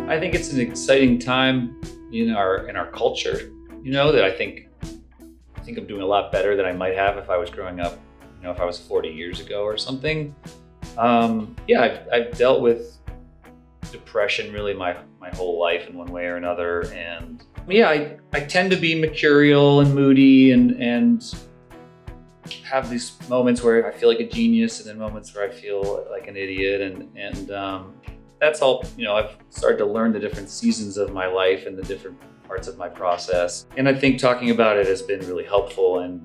I think it's an exciting time in our culture, that I think I'm doing a lot better than I might have if I was growing up, if I was 40 years ago or something. I've dealt with depression really my whole life in one way or another. And I tend to be mercurial and moody and have these moments where I feel like a genius and then moments where I feel like an idiot. And that's all, I've started to learn the different seasons of my life and the different parts of my process. And I think talking about it has been really helpful. And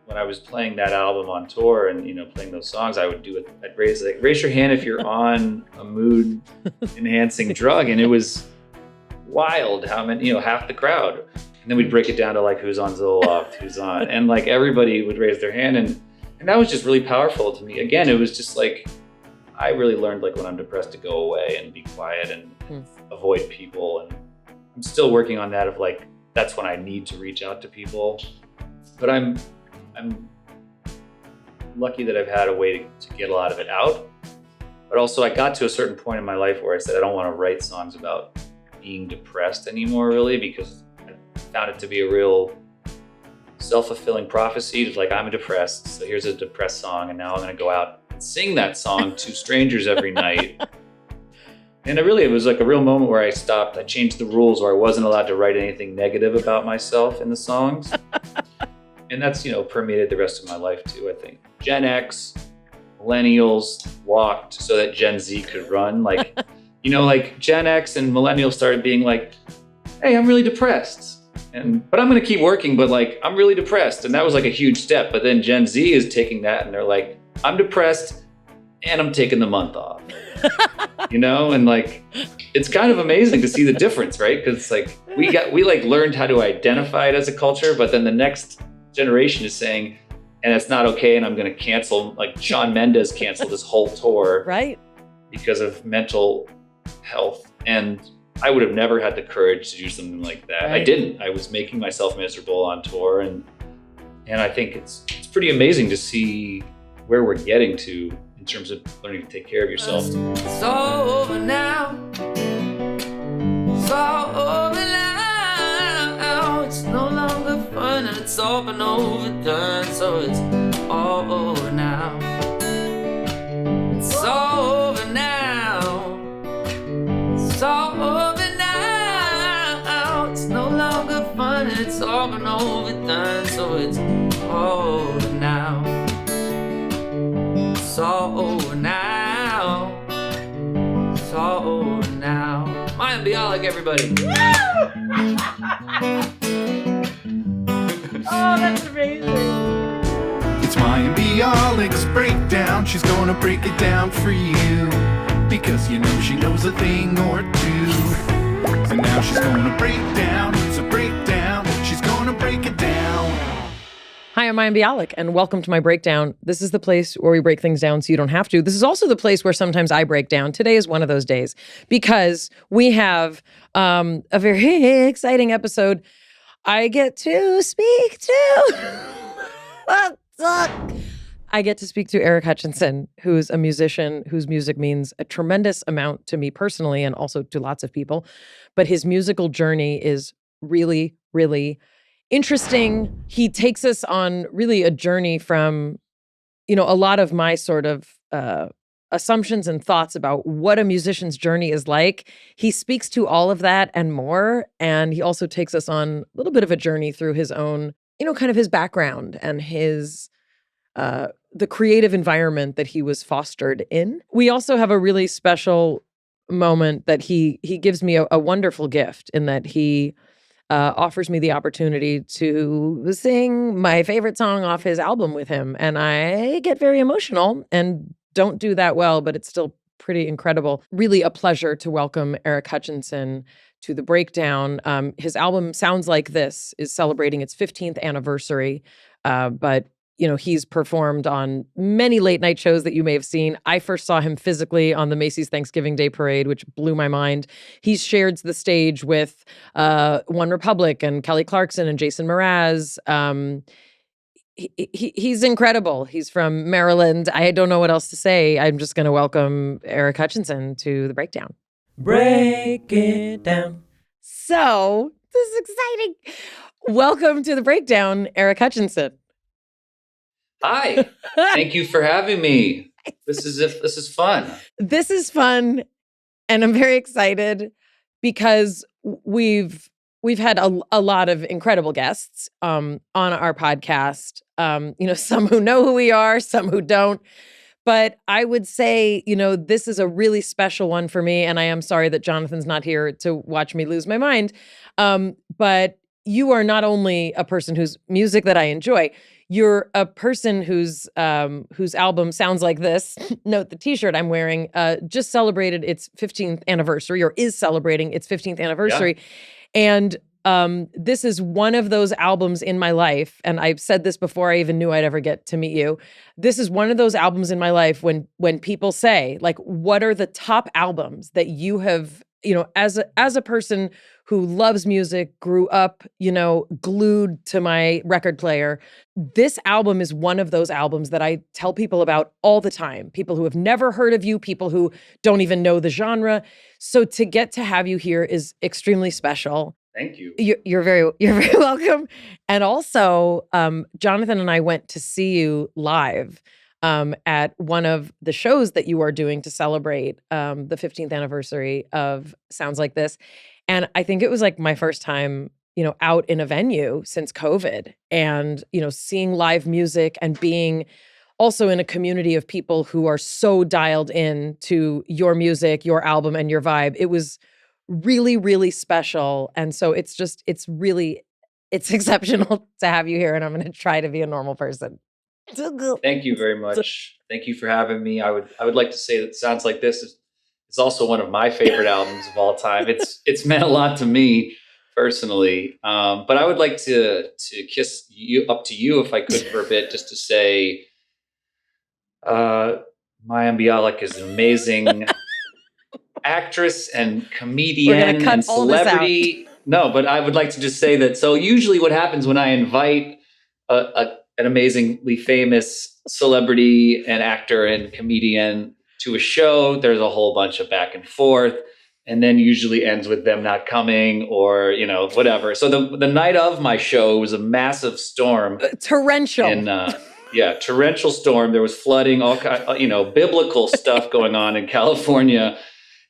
when I was playing that album on tour and, playing those songs, I would do it. I'd raise your hand if you're on a mood enhancing drug. And it was wild how many, half the crowd. And then we'd break it down to like who's on Zoloft, who's on, and like everybody would raise their hand. And that was just really powerful to me. Again, it was just like, I really learned like when I'm depressed to go away and be quiet and avoid people. And I'm still working on that of like, that's when I need to reach out to people. But I'm lucky that I've had a way to get a lot of it out. But also I got to a certain point in my life where I said, I don't want to write songs about being depressed anymore, really, because I found it to be a real self-fulfilling prophecy. It's like, I'm depressed, so here's a depressed song, and now I'm going to go out and sing that song to strangers every night. And it was like a real moment where I stopped. I changed the rules where I wasn't allowed to write anything negative about myself in the songs. And that's, permeated the rest of my life too, I think. Gen X, millennials walked so that Gen Z could run. Like, like Gen X and millennials started being like, hey, I'm really depressed. But I'm going to keep working, but like, I'm really depressed. And that was like a huge step. But then Gen Z is taking that and they're like, I'm depressed and I'm taking the month off. And like, it's kind of amazing to see the difference, right? Because like, we like learned how to identify it as a culture, but then the next generation is saying, and it's not okay, and I'm going to cancel, like Shawn Mendes canceled his whole tour right, because of mental health. And I would have never had the courage to do something like that. Right. I didn't. I was making myself miserable on tour. And I think it's pretty amazing to see where we're getting to in terms of learning to take care of yourself. It's all over now. It's all over now. It's no longer fun and it's all been overdone. So it's all over now. It's all over now. It's all over now. It's no longer fun and it's all been overdone. So it's all over now. It's all over now. It's all over now. Mayim and Bialik, everybody. Oh, that's amazing. It's Mayim and Bialik's breakdown. She's gonna break it down for you, because she knows a thing or two. So now she's gonna break down. So break down. She's gonna break it down. Hi, I'm Mayim Bialik, and welcome to my breakdown. This is the place where we break things down so you don't have to. This is also the place where sometimes I break down. Today is one of those days because we have a very exciting episode. I get to speak to... I get to speak to Eric Hutchinson, who's a musician whose music means a tremendous amount to me personally and also to lots of people. But his musical journey is really, really interesting. He takes us on really a journey from, a lot of my sort of assumptions and thoughts about what a musician's journey is like. He speaks to all of that and more. And he also takes us on a little bit of a journey through his own, kind of his background and his the creative environment that he was fostered in. We also have a really special moment that he gives me a wonderful gift in that he offers me the opportunity to sing my favorite song off his album with him. And I get very emotional and don't do that well, but it's still pretty incredible. Really a pleasure to welcome Eric Hutchinson to the breakdown. His album Sounds Like This is celebrating its 15th anniversary, but he's performed on many late night shows that you may have seen. I first saw him physically on the Macy's Thanksgiving Day Parade, which blew my mind. He's shared the stage with One Republic and Kelly Clarkson and Jason Mraz. He's incredible. He's from Maryland. I don't know what else to say. I'm just going to welcome Eric Hutchinson to the breakdown. Break it down. So, this is exciting. Welcome to the breakdown, Eric Hutchinson. Hi. Thank you for having me. This is fun. This is fun, and I'm very excited because we've had a lot of incredible guests on our podcast. Some who know who we are, some who don't. But I would say, this is a really special one for me. And I am sorry that Jonathan's not here to watch me lose my mind. But you are not only a person whose music that I enjoy, you're a person whose album sounds like this. Note the t-shirt I'm wearing just celebrated its 15th anniversary, or is celebrating its 15th anniversary. Yeah. And this is one of those albums in my life, and I've said this before I even knew I'd ever get to meet you. This is one of those albums in my life when people say, like, what are the top albums that you have, as a person who loves music, grew up, glued to my record player. This album is one of those albums that I tell people about all the time. People who have never heard of you, people who don't even know the genre. So to get to have you here is extremely special. Thank you. You're very welcome. And also, Jonathan and I went to see you live at one of the shows that you are doing to celebrate the 15th anniversary of Sounds Like This. And I think it was like my first time, out in a venue since COVID, and, seeing live music and being also in a community of people who are so dialed in to your music, your album, and your vibe. It was really, really special. And so it's exceptional to have you here, and I'm going to try to be a normal person. Thank you very much. Thank you for having me. I would like to say that Sounds Like This is also one of my favorite albums of all time. It's meant a lot to me personally. But I would like to kiss you up to you, if I could, for a bit, just to say, Mayim and Bialik is an amazing actress and comedian and celebrity. No, but I would like to just say that. So usually what happens when I invite an amazingly famous celebrity and actor and comedian to a show, there's a whole bunch of back and forth, and then usually ends with them not coming or, whatever. So the night of my show was a massive storm. Torrential. Torrential storm. There was flooding, all kind, biblical stuff going on in California.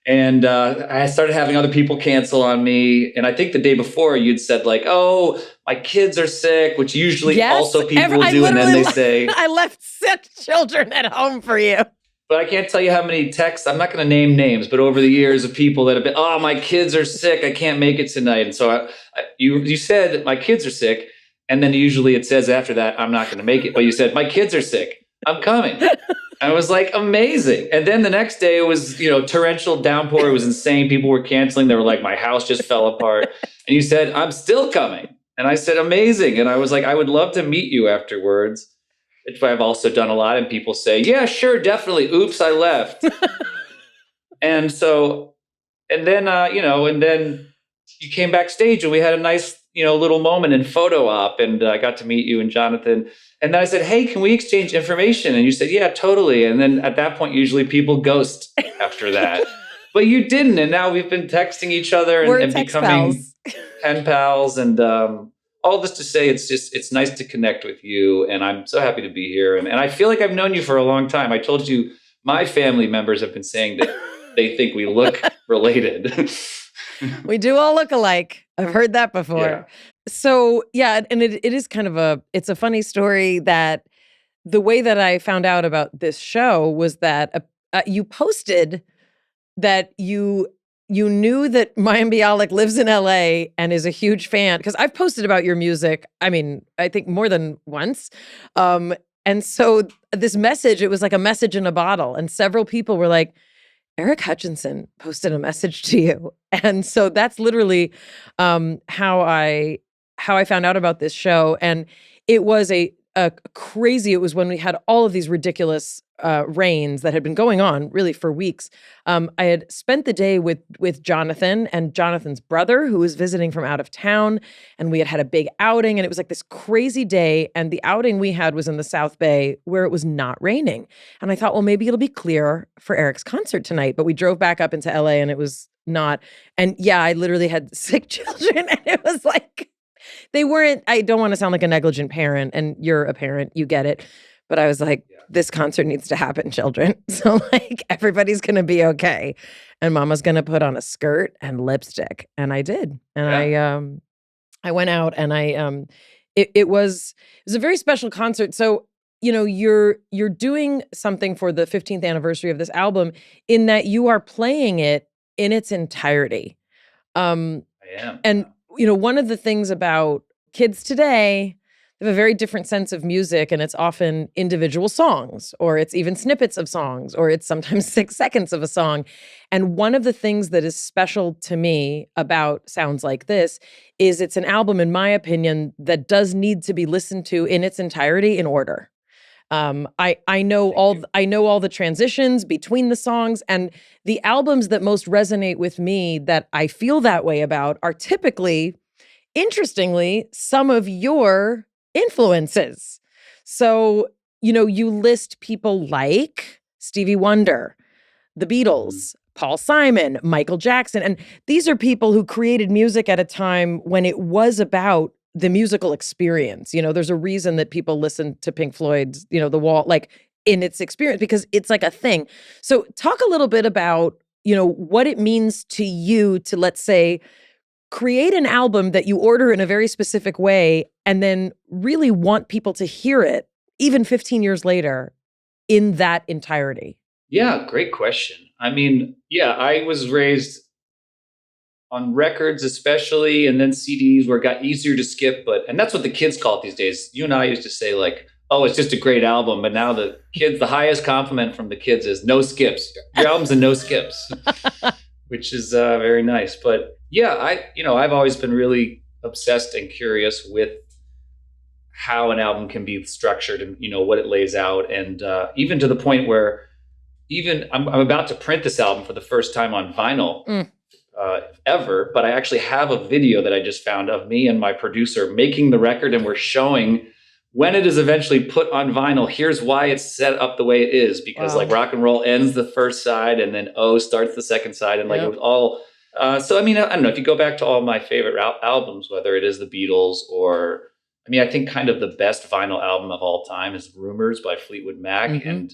And I started having other people cancel on me. And I think the day before you'd said, like, oh, my kids are sick, which usually also people will do. And then they say, I left sick children at home for you. But I can't tell you how many texts, I'm not going to name names, but over the years of people that have been, oh, my kids are sick, I can't make it tonight. And so you said, my kids are sick. And then usually it says after that, I'm not going to make it. But you said, my kids are sick, I'm coming. I was like, amazing. And then the next day it was, torrential downpour. It was insane. People were canceling. They were like, my house just fell apart. And you said, I'm still coming. And I said, amazing. And I was like, I would love to meet you afterwards. Which I've also done a lot. And people say, yeah, sure, definitely. Oops, I left. And then you came backstage and we had a nice, little moment in photo op, and I got to meet you and Jonathan. And then I said, hey, can we exchange information? And you said, yeah, totally. And then at that point, usually people ghost after that. But you didn't. And now we've been texting each other and becoming pen pals. And all this to say, it's nice to connect with you. And I'm so happy to be here. And I feel like I've known you for a long time. I told you my family members have been saying that they think we look related. We do all look alike. I've heard that before. Yeah. So, yeah, and it is kind of it's a funny story that the way that I found out about this show was that you posted that you knew that Mayim Bialik lives in LA and is a huge fan, because I've posted about your music, I think more than once. And so this message, it was like a message in a bottle, and several people were like, Eric Hutchinson posted a message to you. And so that's literally how I found out about this show. And it was a crazy. It was when we had all of these ridiculous rains that had been going on really for weeks. I had spent the day with Jonathan and Jonathan's brother, who was visiting from out of town, and we had a big outing, and it was like this crazy day. And the outing we had was in the South Bay, where it was not raining. And I thought, well, maybe it'll be clear for Eric's concert tonight. But we drove back up into LA, and it was not. And yeah, I literally had sick children, and it was like, they weren't, I don't want to sound like a negligent parent, and you're a parent, you get it. But I was like, this concert needs to happen, children. So like everybody's going to be okay. And mama's going to put on a skirt and lipstick. And I did. And I went out, and it was a very special concert. So, you know, you're doing something for the 15th anniversary of this album in that you are playing it in its entirety. I am. And you know, one of the things about kids today, they have a very different sense of music, and it's often individual songs, or it's even snippets of songs, or it's sometimes 6 seconds of a song. And one of the things that is special to me about Sounds Like This is it's an album, in my opinion, that does need to be listened to in its entirety in order. I know all the transitions between the songs, and the albums that most resonate with me that I feel that way about are typically, interestingly, some of your influences. So, you know, you list people like Stevie Wonder, the Beatles, Paul Simon, Michael Jackson, and these are people who created music at a time when it was about the musical experience. You know, there's a reason that people listen to Pink Floyd's, you know, The Wall, like in its experience, because it's like a thing. So talk a little bit about, you know, what it means to you to, let's say, create an album that you order in a very specific way and then really want people to hear it even 15 years later in that entirety. Yeah, great question. I mean, yeah, I was raised on records especially, and then CDs where it got easier to skip. And that's what the kids call it these days. You and I used to say like, oh, it's just a great album. But now the kids, the highest compliment from the kids is no skips. Your album's a no skips, which is very nice. But yeah, I've always been really obsessed and curious with how an album can be structured and, you know, what it lays out. And even to the point where even I'm about to print this album for the first time on vinyl. Ever, but I actually have a video that I just found of me and my producer making the record, and we're showing when it is eventually put on vinyl, here's why it's set up the way it is, because like rock and roll ends the first side and then O starts the second side, and like it was all so I mean, I don't know, if you go back to all my favorite albums, whether it is the Beatles or, I mean, I think kind of the best vinyl album of all time is Rumors by Fleetwood Mac. And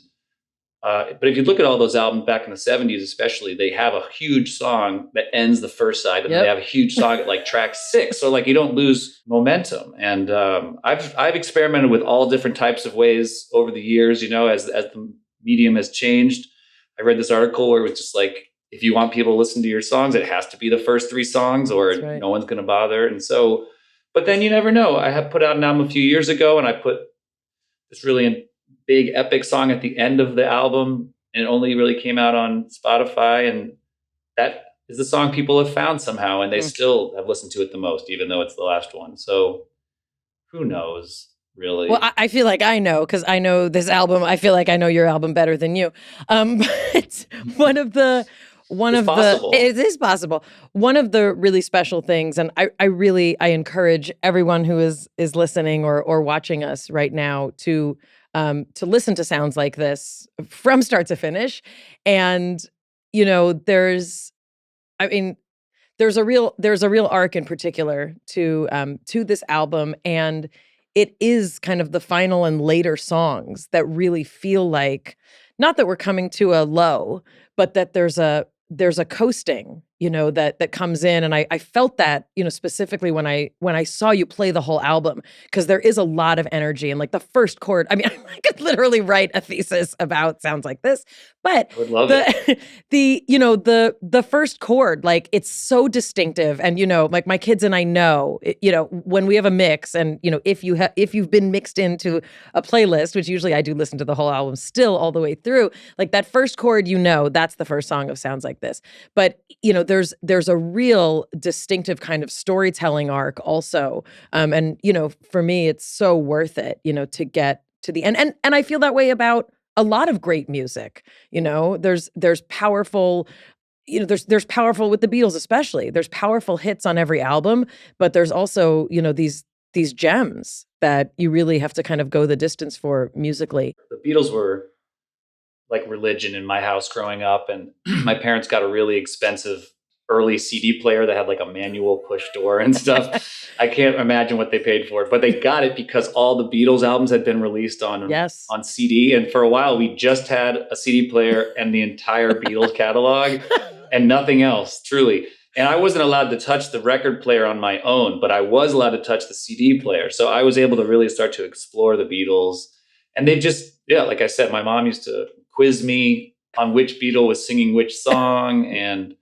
but if you look at all those albums back in the 70s, especially, they have a huge song that ends the first side, and they have a huge song at like track 6. So like you don't lose momentum. And I've experimented with all different types of ways over the years, you know, as the medium has changed. I read this article where it was just like, if you want people to listen to your songs, it has to be the first 3 songs or no one's going to bother. And so, but then you never know. I have put out an album a few years ago, and I put this really big epic song at the end of the album, and it only really came out on Spotify, and that is the song people have found somehow, and they still have listened to it the most, even though it's the last one. So who knows, really? Well, I feel like I know, because I know this album. I feel like I know your album better than you. But it is possible. One of the really special things, and I encourage everyone who is listening or watching us right now to listen to Sounds Like This from start to finish. And, you know, there's a real arc in particular to this album. And it is kind of the final and later songs that really feel like, not that we're coming to a low, but that there's a coasting, you know, that comes in. And I felt that, you know, specifically when I saw you play the whole album, because there is a lot of energy, and like the first chord, I mean, I could literally write a thesis about Sounds Like This, but I would love it. the first chord, like it's so distinctive. And, you know, like my kids and I know, you know, when we have a mix, and, you know, if you've been mixed into a playlist, which usually I do listen to the whole album still all the way through, like that first chord, you know, that's the first song of Sounds Like This. But, you know, there's a real distinctive kind of storytelling arc also. And, for me, it's so worth it, to get to the end. And I feel that way about a lot of great music. There's powerful, there's powerful with the Beatles, especially. There's powerful hits on every album, but there's also, these gems that you really have to kind of go the distance for musically. The Beatles were like religion in my house growing up, and my parents got a really expensive early CD player that had like a manual push door and stuff. I can't imagine what they paid for it, but they got it because all the Beatles albums had been released on CD. And for a while, we just had a CD player and the entire Beatles catalog and nothing else, truly. And I wasn't allowed to touch the record player on my own, but I was allowed to touch the CD player. So I was able to really start to explore the Beatles. And they just, like I said, my mom used to quiz me on which Beatle was singing which song. And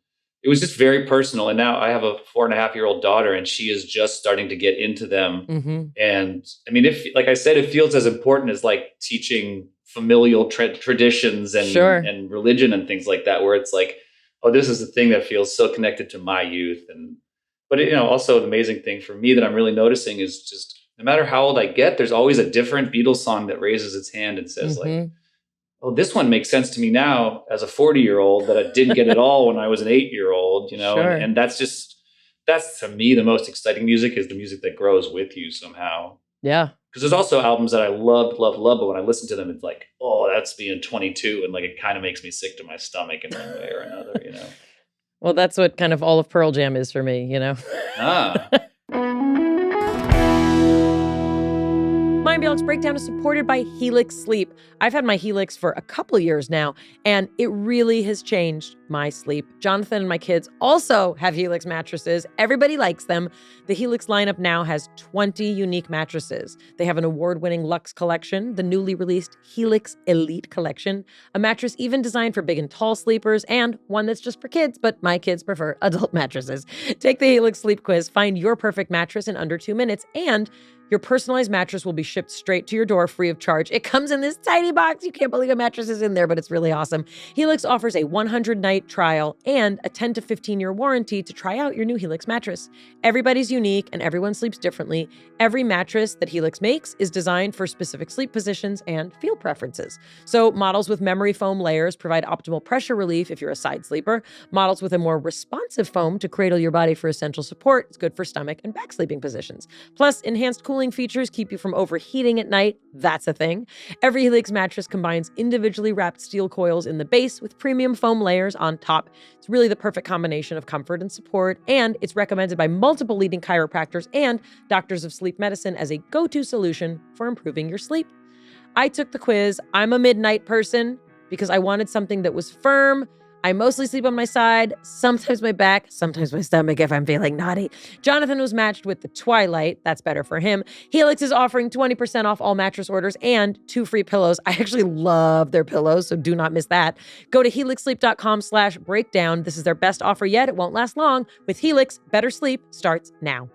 it was just very personal. And now I have a 4.5-year-old daughter, and she is just starting to get into them. Mm-hmm. And I mean, like I said, it feels as important as like teaching familial traditions and religion and things like that, where it's like, oh, this is the thing that feels so connected to my youth. But also the amazing thing for me that I'm really noticing is just no matter how old I get, there's always a different Beatles song that raises its hand and says like, oh, this one makes sense to me now as a 40-year-old that I didn't get at all when I was an 8-year-old, and that's to me the most exciting music is the music that grows with you somehow. Yeah. Because there's also albums that I love, but when I listen to them, it's like, oh, that's being 22. And like, it kind of makes me sick to my stomach in one way or another, Well, that's what kind of all of Pearl Jam is for me, Ah. Mayim and Eric's Breakdown is supported by Helix Sleep. I've had my Helix for a couple years now, and it really has changed my sleep. Jonathan and my kids also have Helix mattresses. Everybody likes them. The Helix lineup now has 20 unique mattresses. They have an award-winning Luxe collection, the newly released Helix Elite collection, a mattress even designed for big and tall sleepers, and one that's just for kids, but my kids prefer adult mattresses. Take the Helix Sleep Quiz, find your perfect mattress in under 2 minutes, and your personalized mattress will be shipped straight to your door free of charge. It comes in this tiny box. You can't believe a mattress is in there, but it's really awesome. Helix offers a 100-night trial and a 10 to 15-year warranty to try out your new Helix mattress. Everybody's unique and everyone sleeps differently. Every mattress that Helix makes is designed for specific sleep positions and feel preferences. So models with memory foam layers provide optimal pressure relief if you're a side sleeper. Models with a more responsive foam to cradle your body for essential support. It's good for stomach and back sleeping positions. Plus, enhanced cooling features keep you from overheating at night. That's a thing. Every Helix mattress combines individually wrapped steel coils in the base with premium foam layers on top. It's really the perfect combination of comfort and support, and it's recommended by multiple leading chiropractors and doctors of sleep medicine as a go-to solution for improving your sleep. I took the quiz. I'm a midnight person because I wanted something that was firm. I mostly sleep on my side, sometimes my back, sometimes my stomach if I'm feeling naughty. Jonathan was matched with the Twilight. That's better for him. Helix is offering 20% off all mattress orders and 2 free pillows. I actually love their pillows, so do not miss that. Go to helixsleep.com/breakdown. This is their best offer yet. It won't last long. With Helix, better sleep starts now.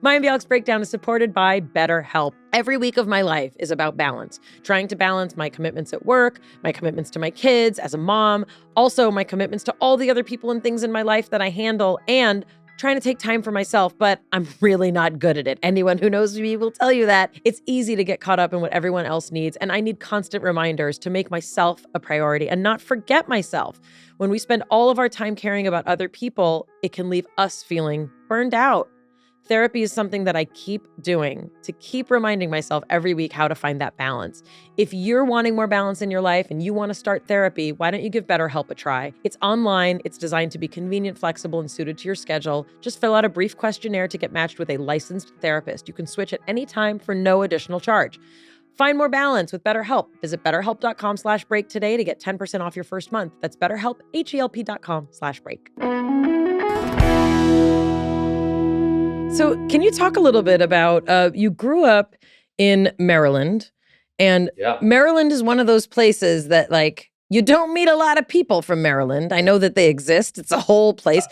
Mayim and Eric's Breakdown is supported by BetterHelp. Every week of my life is about balance. Trying to balance my commitments at work, my commitments to my kids as a mom, also my commitments to all the other people and things in my life that I handle, and trying to take time for myself, but I'm really not good at it. Anyone who knows me will tell you that. It's easy to get caught up in what everyone else needs, and I need constant reminders to make myself a priority and not forget myself. When we spend all of our time caring about other people, it can leave us feeling burned out. Therapy is something that I keep doing to keep reminding myself every week how to find that balance. If you're wanting more balance in your life and you want to start therapy, why don't you give BetterHelp a try? It's online, it's designed to be convenient, flexible, and suited to your schedule. Just fill out a brief questionnaire to get matched with a licensed therapist. You can switch at any time for no additional charge. Find more balance with BetterHelp. Visit betterhelp.com/break today to get 10% off your first month. That's BetterHelp, HELP.com/break. So can you talk a little bit about, you grew up in Maryland, and Maryland is one of those places that, like, you don't meet a lot of people from Maryland. I know that they exist. It's a whole place.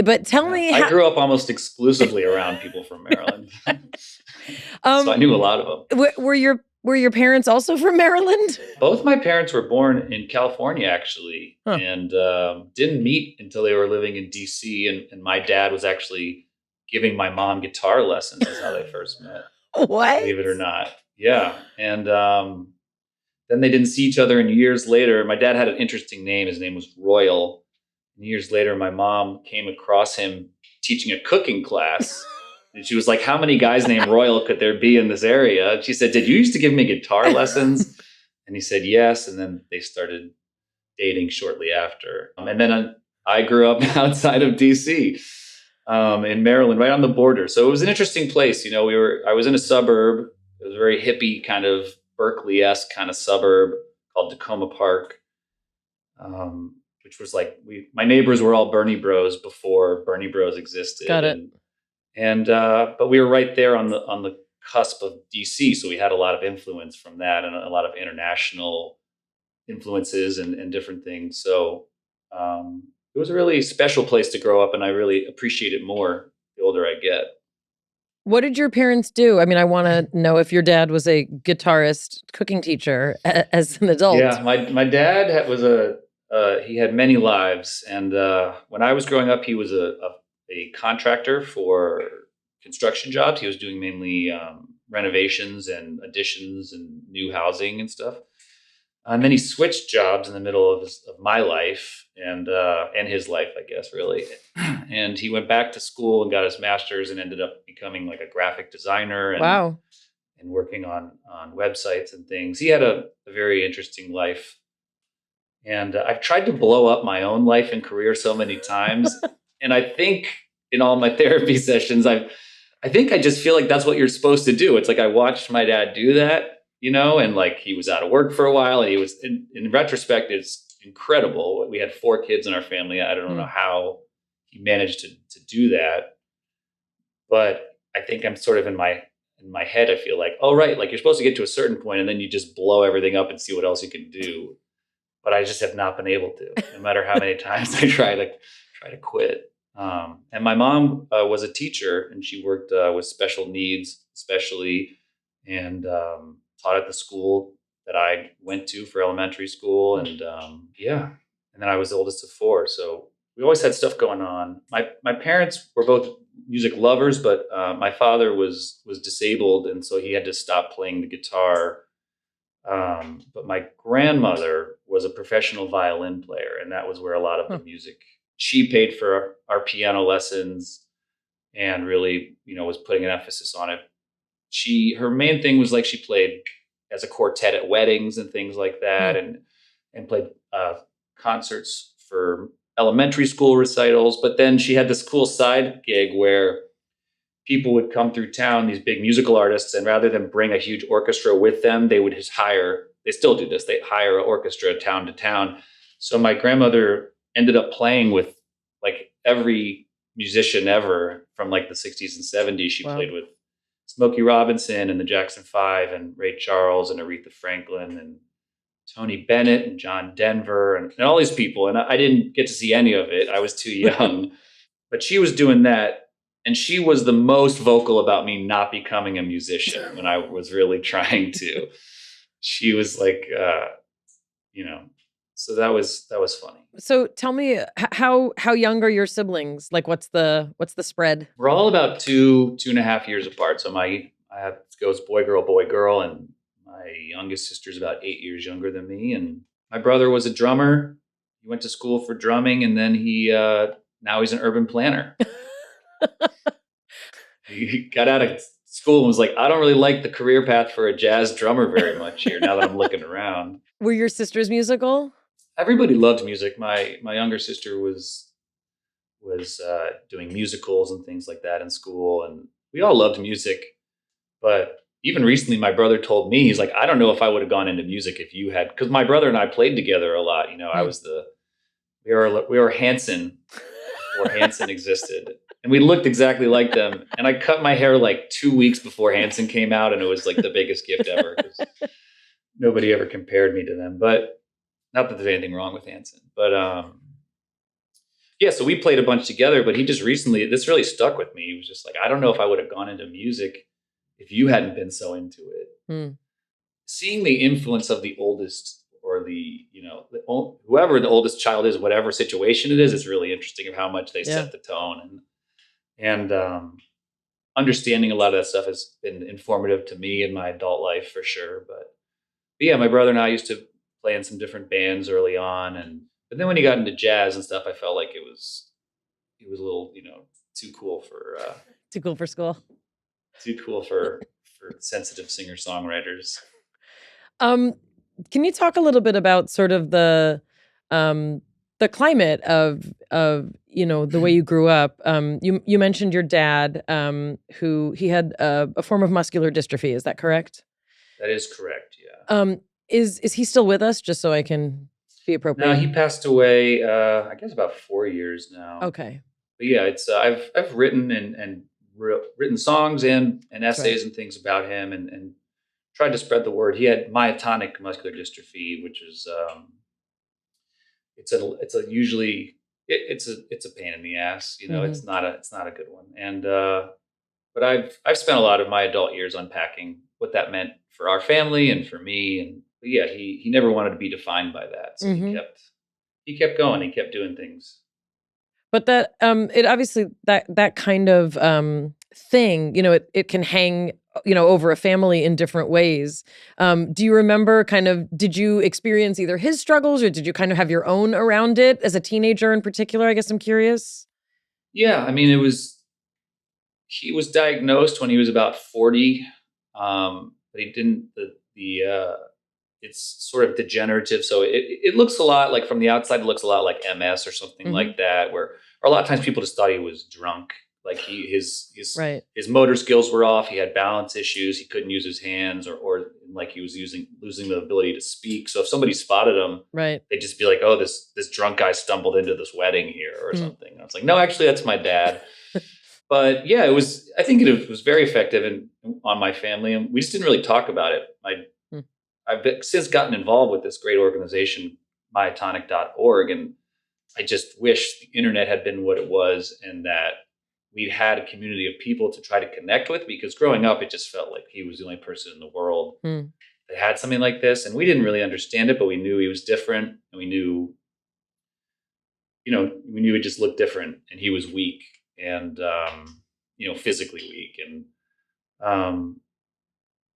But tell me how— I grew up almost exclusively around people from Maryland. So I knew a lot of them. Were your Were your parents also from Maryland? Both my parents were born in California, actually, and didn't meet until they were living in DC. And my dad was actually giving my mom guitar lessons. Is how they first met. What? Believe it or not. Yeah. And then they didn't see each other. And years later, my dad had an interesting name. His name was Royal. And years later, my mom came across him teaching a cooking class. And she was like, how many guys named Royal could there be in this area? And she said, did you used to give me guitar lessons? And he said, yes. And then they started dating shortly after. And then I grew up outside of DC in Maryland, right on the border. So it was an interesting place. You know, I was in a suburb. It was a very hippie kind of Berkeley-esque kind of suburb called Tacoma Park, which was like, my neighbors were all Bernie Bros before Bernie Bros existed. Got it. And but we were right there on the cusp of DC, so we had a lot of influence from that and a lot of international influences and different things. So it was a really special place to grow up, and I really appreciate it more the older I get. What did your parents do? I mean, I want to know if your dad was a guitarist, cooking teacher as an adult. Yeah, my dad was he had many lives, and when I was growing up, he was a contractor for construction jobs. He was doing mainly renovations and additions and new housing and stuff. And then he switched jobs in the middle of my life and his life, I guess, really. And he went back to school and got his master's and ended up becoming like a graphic designer and, wow. and working on websites and things. He had a very interesting life. And I've tried to blow up my own life and career so many times. And I think in all my therapy sessions, I think I just feel like that's what you're supposed to do. It's like I watched my dad do that, you know, and like he was out of work for a while, and he was in retrospect, it's incredible. We had 4 kids in our family. I don't know how he managed to do that, but I think I'm sort of in my head. I feel like, oh, right, like you're supposed to get to a certain point and then you just blow everything up and see what else you can do. But I just have not been able to, no matter how many times I try to quit. And my mom was a teacher, and she worked with special needs, especially, and taught at the school that I went to for elementary school. And and then I was the oldest of 4. So we always had stuff going on. My parents were both music lovers, but my father was disabled, and so he had to stop playing the guitar. But my grandmother was a professional violin player, and that was where a lot of the music, she paid for our piano lessons and really, you know, was putting an emphasis on it. Her main thing was like she played as a quartet at weddings and things like that, and played concerts for elementary school recitals. But then she had this cool side gig where people would come through town, these big musical artists, and rather than bring a huge orchestra with them, they would just they still do this, they hire an orchestra town to town. So my grandmother ended up playing with like every musician ever from like the 60s and 70s. She played with Smokey Robinson and the Jackson 5 and Ray Charles and Aretha Franklin and Tony Bennett and John Denver and all these people. And I didn't get to see any of it. I was too young. But she was doing that. And she was the most vocal about me not becoming a musician when I was really trying to. She was like, you know, so that was funny. So tell me, how young are your siblings? Like, what's the spread? We're all about 2.5 years apart. So it goes boy, girl, and my youngest sister's about 8 years younger than me. And my brother was a drummer. He went to school for drumming, and then now he's an urban planner. He got out of school and was like, I don't really like the career path for a jazz drummer very much here now that I'm looking around. Were your sisters musical? Everybody loved music. My younger sister was doing musicals and things like that in school, and we all loved music. But even recently, my brother told me, he's like, I don't know if I would have gone into music if you had, because my brother and I played together a lot. You know, I was we were Hanson before Hanson existed. And we looked exactly like them. And I cut my hair like 2 weeks before Hanson came out. And it was like the biggest gift ever, because nobody ever compared me to them. But not that there's anything wrong with Hanson. But so we played a bunch together. But he just recently, this really stuck with me. He was just like, I don't know if I would have gone into music if you hadn't been so into it. seeing the influence of the oldest or whoever the oldest child is, whatever situation it is really interesting of how much they set the tone. And understanding a lot of that stuff has been informative to me in my adult life for sure. But yeah, my brother and I used to play in some different bands early on. But then when he got into jazz and stuff, I felt like it was a little, too cool for Too cool for school. Too cool for sensitive singer-songwriters. Can you talk a little bit about sort of the climate of the way you grew up? You mentioned your dad, who he had a form of muscular dystrophy. Is that correct? That is correct. Yeah. Is he still with us? Just so I can be appropriate. No, he passed away. I guess about 4 years now. Okay. But yeah, it's I've written and written songs and essays and things about him and tried to spread the word. He had myotonic muscular dystrophy, which is it's a pain in the ass. It's not a good one. And but I've spent a lot of my adult years unpacking what that meant for our family and for me. And but yeah, he never wanted to be defined by that, so he kept going. He kept doing things. But that it obviously that kind of thing, it can hang, over a family in different ways. Do you remember did you experience either his struggles or did you kind of have your own around it as a teenager in particular? I guess I'm curious. Yeah, I mean, he was diagnosed when he was about 40, but he didn't, it's sort of degenerative. So it looks a lot like, from the outside, it looks a lot like MS or something like that, or a lot of times people just thought he was drunk. Like his motor skills were off. He had balance issues. He couldn't use his hands, or like he was losing the ability to speak. So if somebody spotted him, they'd just be like, "Oh, this drunk guy stumbled into this wedding here," or something. And I was like, "No, actually, that's my dad." But yeah, I think it was very effective on my family, and we just didn't really talk about it. I've since gotten involved with this great organization, myotonic.org, and I just wish the internet had been what it was, and that we'd had a community of people to try to connect with, because growing up, it just felt like he was the only person in the world that had something like this. And we didn't really understand it, but we knew he was different, and we knew he just looked different, and he was weak and, physically weak. And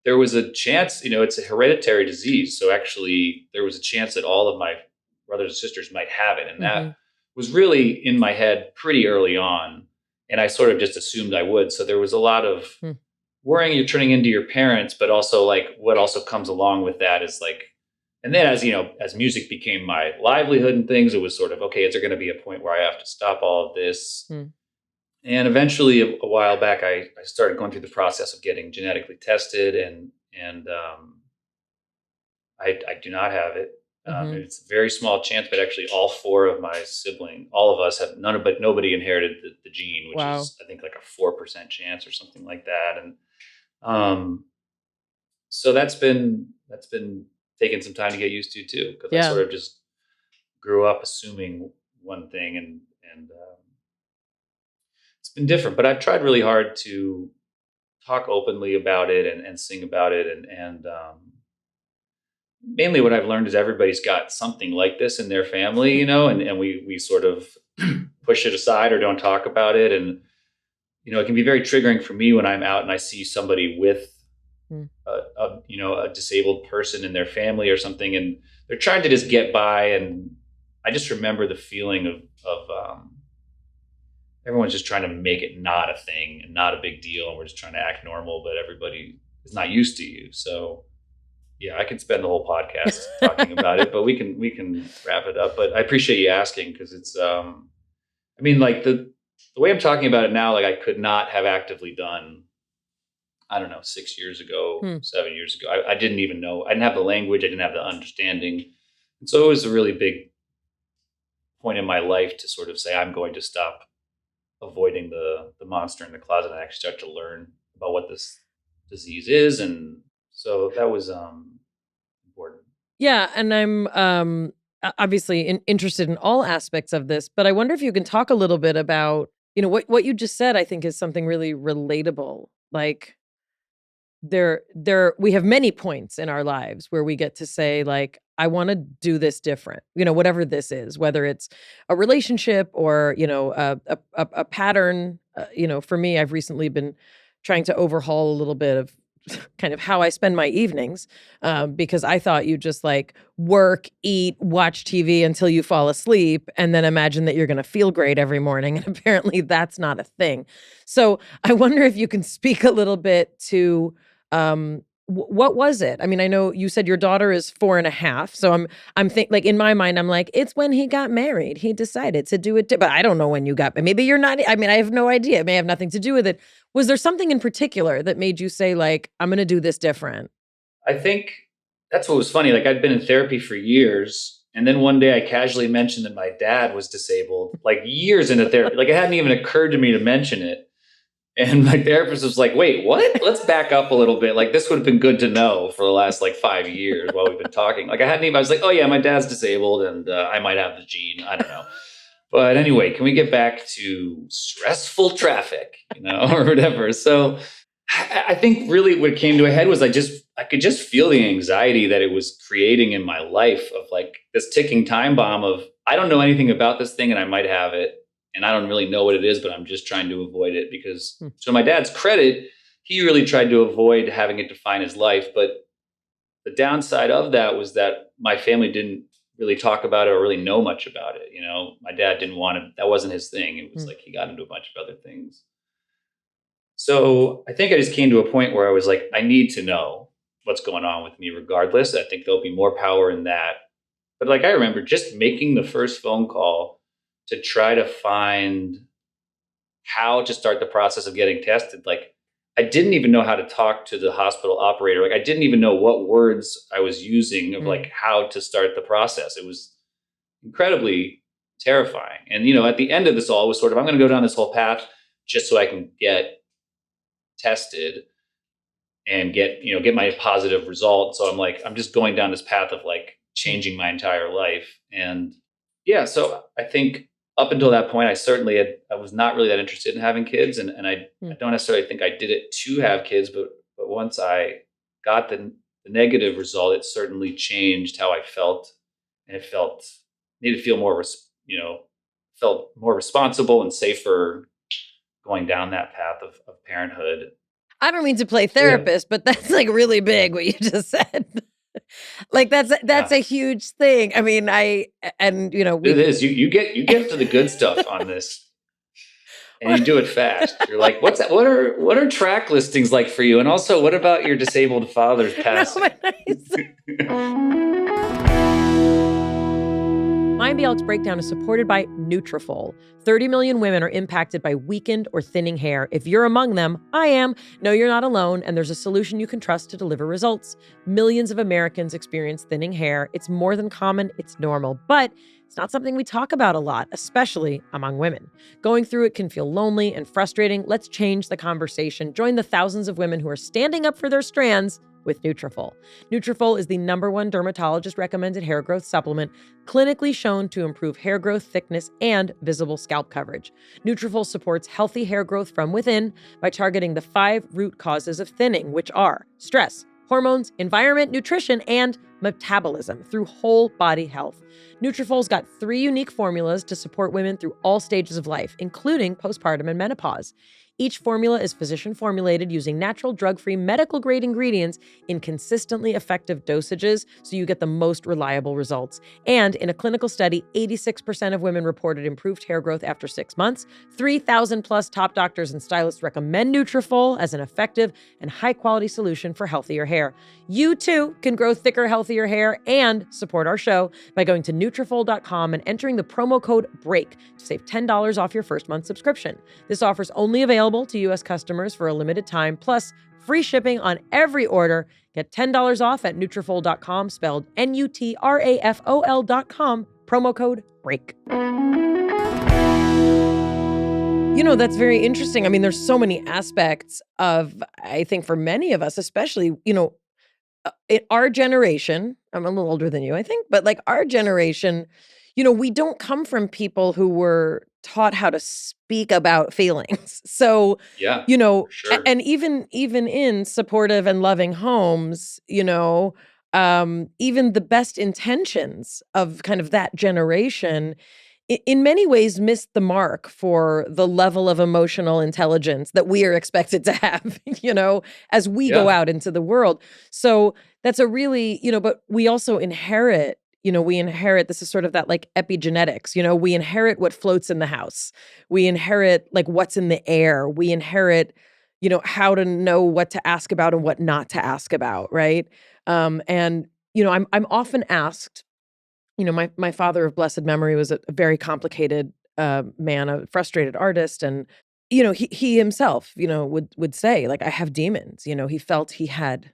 there was a chance, it's a hereditary disease. So actually there was a chance that all of my brothers and sisters might have it. And that was really in my head pretty early on. And I sort of just assumed I would. So there was a lot of worrying you're turning into your parents, but also like what also comes along with that is like, and then as music became my livelihood and things, it was sort of, okay, is there going to be a point where I have to stop all of this? And eventually a while back, I started going through the process of getting genetically tested, and I do not have it. It's a very small chance, but actually all four of my siblings, all of us have nobody inherited the gene, which is I think like a 4% chance or something like that. And so that's been taking some time to get used to too, because I sort of just grew up assuming one thing, and it's been different. But I've tried really hard to talk openly about it and sing about it, and mainly what I've learned is everybody's got something like this in their family, and we sort of push it aside or don't talk about it. And, it can be very triggering for me when I'm out and I see somebody with a disabled person in their family or something, and they're trying to just get by. And I just remember the feeling of everyone's just trying to make it not a thing and not a big deal. And we're just trying to act normal, but everybody is not used to you. So yeah, I could spend the whole podcast talking about it, but we can wrap it up. But I appreciate you asking, because it's, like the way I'm talking about it now, like I could not have actively done, I don't know, 6 years ago, 7 years ago. I didn't even know. I didn't have the language. I didn't have the understanding. And so it was a really big point in my life to sort of say, I'm going to stop avoiding the monster in the closet and actually start to learn about what this disease is. And so that was important. Yeah, and I'm obviously interested in all aspects of this, but I wonder if you can talk a little bit about, what you just said. I think is something really relatable. Like we have many points in our lives where we get to say, like, I want to do this different, whatever this is, whether it's a relationship or, a pattern. For me, I've recently been trying to overhaul a little bit of kind of how I spend my evenings, because I thought you just like work, eat, watch TV until you fall asleep, and then imagine that you're going to feel great every morning. And apparently that's not a thing. So I wonder if you can speak a little bit to what was it? I mean, I know you said your daughter is 4.5. So I'm like, in my mind, I'm like, it's when he got married. He decided to do it. But I don't know when you got, maybe you're not. I mean, I have no idea. It may have nothing to do with it. Was there something in particular that made you say, like, I'm going to do this different? I think that's what was funny. Like, I'd been in therapy for years. And then one day I casually mentioned that my dad was disabled, like years into therapy. Like, it hadn't even occurred to me to mention it. And my therapist was like, wait, what? Let's back up a little bit. Like, this would have been good to know for the last 5 years while we've been talking. Like, I was like, oh yeah, my dad's disabled and I might have the gene. I don't know. But anyway, can we get back to stressful traffic, or whatever? So I think really what came to a head was I could just feel the anxiety that it was creating in my life of like this ticking time bomb of, I don't know anything about this thing and I might have it. And I don't really know what it is, but I'm just trying to avoid it because, to my dad's credit, he really tried to avoid having it define his life. But the downside of that was that my family didn't really talk about it or really know much about it. My dad didn't want to, that wasn't his thing. It was like he got into a bunch of other things. So I think I just came to a point where I was like, I need to know what's going on with me regardless. I think there'll be more power in that. But like, I remember just making the first phone call to try to find how to start the process of getting tested. Like, I didn't even know how to talk to the hospital operator. Like, I didn't even know what words I was using of like how to start the process. It was incredibly terrifying. And, at the end of this all was sort of, I'm going to go down this whole path just so I can get tested and get my positive result. So I'm like, I'm just going down this path of like changing my entire life. And yeah, so I think up until that point, I was not really that interested in having kids. And I don't necessarily think I did it to have kids, but once I got the negative result, it certainly changed how I felt. And it needed to feel more, felt more responsible and safer going down that path of parenthood. I don't mean to play therapist, but that's like really big what you just said. Like that's a huge thing. I mean, it is. You get to the good stuff on this, and you do it fast. You're like, what's that? What are track listings like for you? And also, what about your disabled father's passing? Mayim and Eric's breakdown is supported by Neutrifold. 30 million women are impacted by weakened or thinning hair. If you're among them, I am. No, you're not alone, and there's a solution you can trust to deliver results. Millions of Americans experience thinning hair. It's more than common, it's normal, but it's not something we talk about a lot, especially among women. Going through it can feel lonely and frustrating. Let's change the conversation. Join the thousands of women who are standing up for their strands with Neutrifold. Neutrifold is the #1 dermatologist-recommended hair growth supplement, clinically shown to improve hair growth, thickness, and visible scalp coverage. Neutrifold supports healthy hair growth from within by targeting the 5 root causes of thinning, which are stress, hormones, environment, nutrition, and metabolism through whole body health. Nutrifold's got 3 unique formulas to support women through all stages of life, including postpartum and menopause. Each formula is physician formulated using natural, drug-free, medical-grade ingredients in consistently effective dosages so you get the most reliable results. And in a clinical study, 86% of women reported improved hair growth after 6 months. 3,000 plus top doctors and stylists recommend Neutrifold as an effective and high-quality solution for healthier hair. You too can grow thicker, healthier hair and support our show by going to Neutrifold.com and entering the promo code BREAK to save $10 off your first month subscription. This offer is only available to U.S. customers for a limited time, plus free shipping on every order. Get $10 off at Neutrifold.com, spelled Nutrafol.com, promo code BREAK. That's very interesting. I mean, there's so many aspects of, I think for many of us, especially, in our generation, I'm a little older than you, I think, but like our generation, we don't come from people who were taught how to speak about feelings. So, Yeah, you know, for sure. and even in supportive and loving homes, you know, even the best intentions of kind of that generation in many ways missed the mark for the level of emotional intelligence that we are expected to have, you know, as we go Yeah. out into the world. So that's a really, you know, but we also inherit, you know, this is sort of that like epigenetics, you know, we inherit what floats in the house. We inherit like what's in the air. We inherit, you know, how to know what to ask about and what not to ask about, right? And you know, I'm often asked, you know, my father of blessed memory was a very complicated man, a frustrated artist, and you know, he himself, you know, would say like, I have demons. You know, he felt he had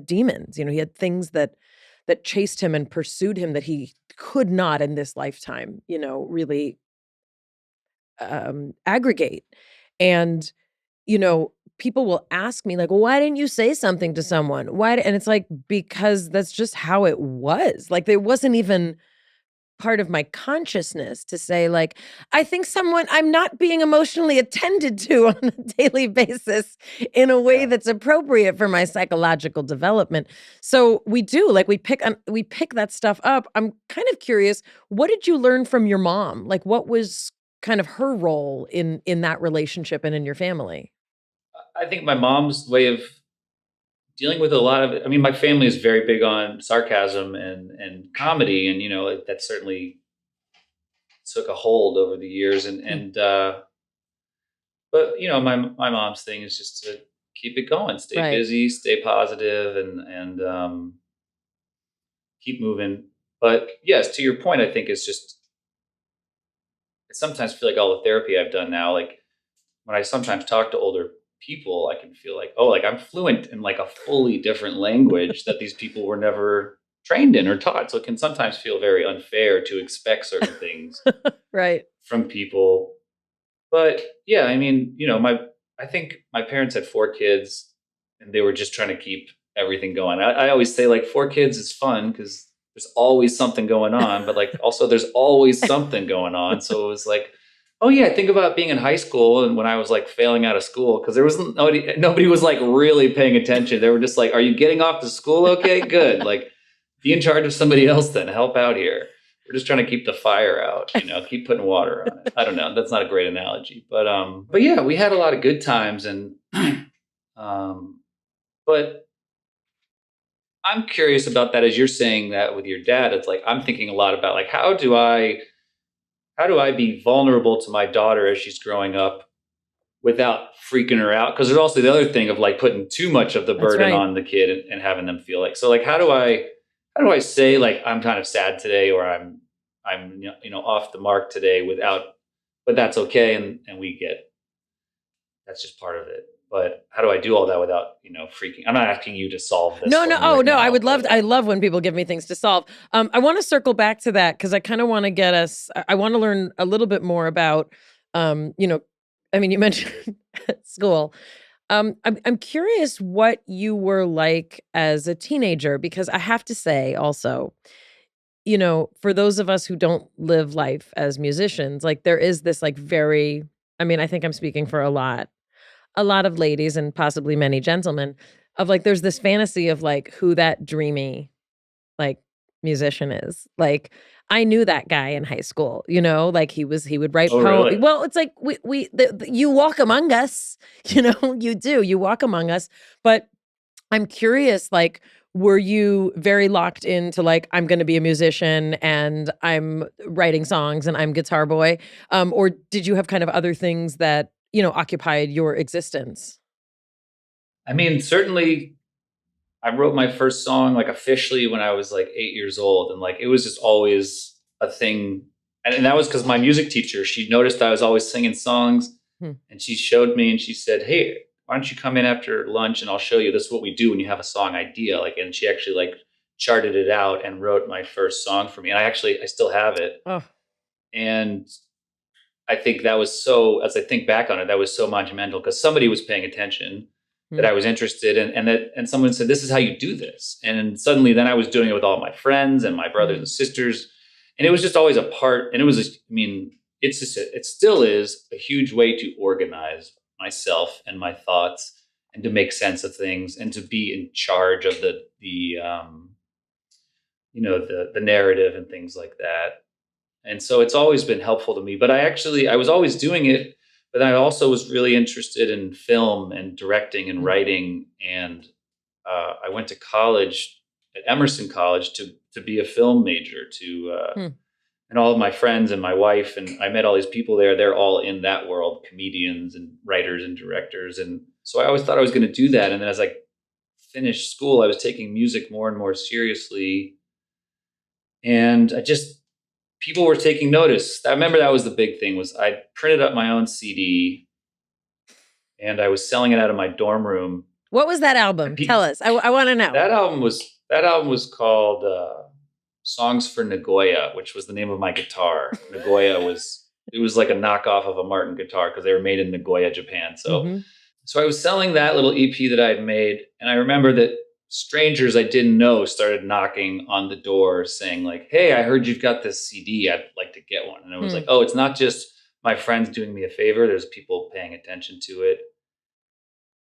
demons. You know, he had things that chased him and pursued him that he could not in this lifetime, you know, really aggregate. And you know, people will ask me like, well, why didn't you say something to someone? Why? And it's like, because that's just how it was. Like, there wasn't even part of my consciousness to say like, I think I'm not being emotionally attended to on a daily basis in a way Yeah. that's appropriate for my psychological development. So we do like we pick that stuff up. I'm kind of curious, what did you learn from your mom? Like, what was kind of her role in that relationship and in your family? I think my mom's way of dealing with a lot of it. I mean, my family is very big on sarcasm and comedy, and you know that certainly took a hold over the years. Hmm. But you know, my mom's thing is just to keep it going, stay Right. busy, stay positive, and keep moving. But yes, to your point, I think it's just I sometimes feel like all the therapy I've done now, like when I sometimes talk to older people, I can feel like, oh, like I'm fluent in like a fully different language that these people were never trained in or taught. So it can sometimes feel very unfair to expect certain things Right. from people. But yeah, I mean, you know, I think my parents had 4 kids and they were just trying to keep everything going. I always say like 4 kids is fun because there's always something going on, but like also there's always something going on. So it was like, oh yeah, think about being in high school and when I was like failing out of school because there wasn't nobody was like really paying attention. They were just like, are you getting off to school? Okay, good. Like be in charge of somebody else then. Help out here. We're just trying to keep the fire out, you know, keep putting water on it. I don't know. That's not a great analogy, but yeah, we had a lot of good times and um but I'm curious about that as you're saying that with your dad. It's like I'm thinking a lot about like how do I be vulnerable to my daughter as she's growing up without freaking her out? Because there's also the other thing of like putting too much of the That's burden right. on the kid and having them feel like so like how do I say like I'm kind of sad today or I'm you know off the mark today without but that's okay and we get that's just part of it. But how do I do all that without, you know, freaking I'm not asking you to solve this No, for no. me Oh, right no. I now, would love. but I love when people give me things to solve. I want to circle back to that because I kind of want to get us. I want to learn a little bit more about. You know, I mean, you mentioned school. I'm curious what you were like as a teenager because I have to say also, you know, for those of us who don't live life as musicians, like there is this like very. I mean, I think I'm speaking for a lot of ladies and possibly many gentlemen of like there's this fantasy of like who that dreamy like musician is. Like I knew that guy in high school, you know, like he would write oh really? well, it's like you walk among us, you know, you do. You walk among us. But I'm curious like were you very locked into like I'm going to be a musician and I'm writing songs and I'm guitar boy or did you have kind of other things that, you know, occupied your existence? I mean, certainly I wrote my first song like officially when I was like 8 years old. And like it was just always a thing. And that was because my music teacher, she noticed I was always singing songs Hmm. and she showed me and she said, hey, why don't you come in after lunch and I'll show you this is what we do when you have a song idea. Like, and she actually like charted it out and wrote my first song for me. And I still have it. Oh. And I think that was so, as I think back on it, that was so monumental because somebody was paying attention that Hmm. I was interested in, and someone said, "This is how you do this." And suddenly, then I was doing it with all my friends and my brothers Hmm. and sisters, and it was just always a part. And it was, I mean, it still is a huge way to organize myself and my thoughts and to make sense of things and to be in charge of the narrative and things like that. And so it's always been helpful to me, but I was always doing it, but I also was really interested in film and directing and writing. And I went to college at Emerson College to be a film major and all of my friends and my wife, and I met all these people there. They're all in that world, comedians and writers and directors. And so I always thought I was going to do that. And then as I finished school, I was taking music more and more seriously. And people were taking notice. I remember that was the big thing was I printed up my own CD and I was selling it out of my dorm room. What was that album? Tell us. I want to know. That album was called Songs for Nagoya, which was the name of my guitar. Nagoya it was like a knockoff of a Martin guitar because they were made in Nagoya, Japan. So I was selling that little EP that I had made. And I remember that strangers I didn't know started knocking on the door saying like, hey, I heard you've got this CD. I'd like to get one. And I was like, oh, it's not just my friends doing me a favor. There's people paying attention to it.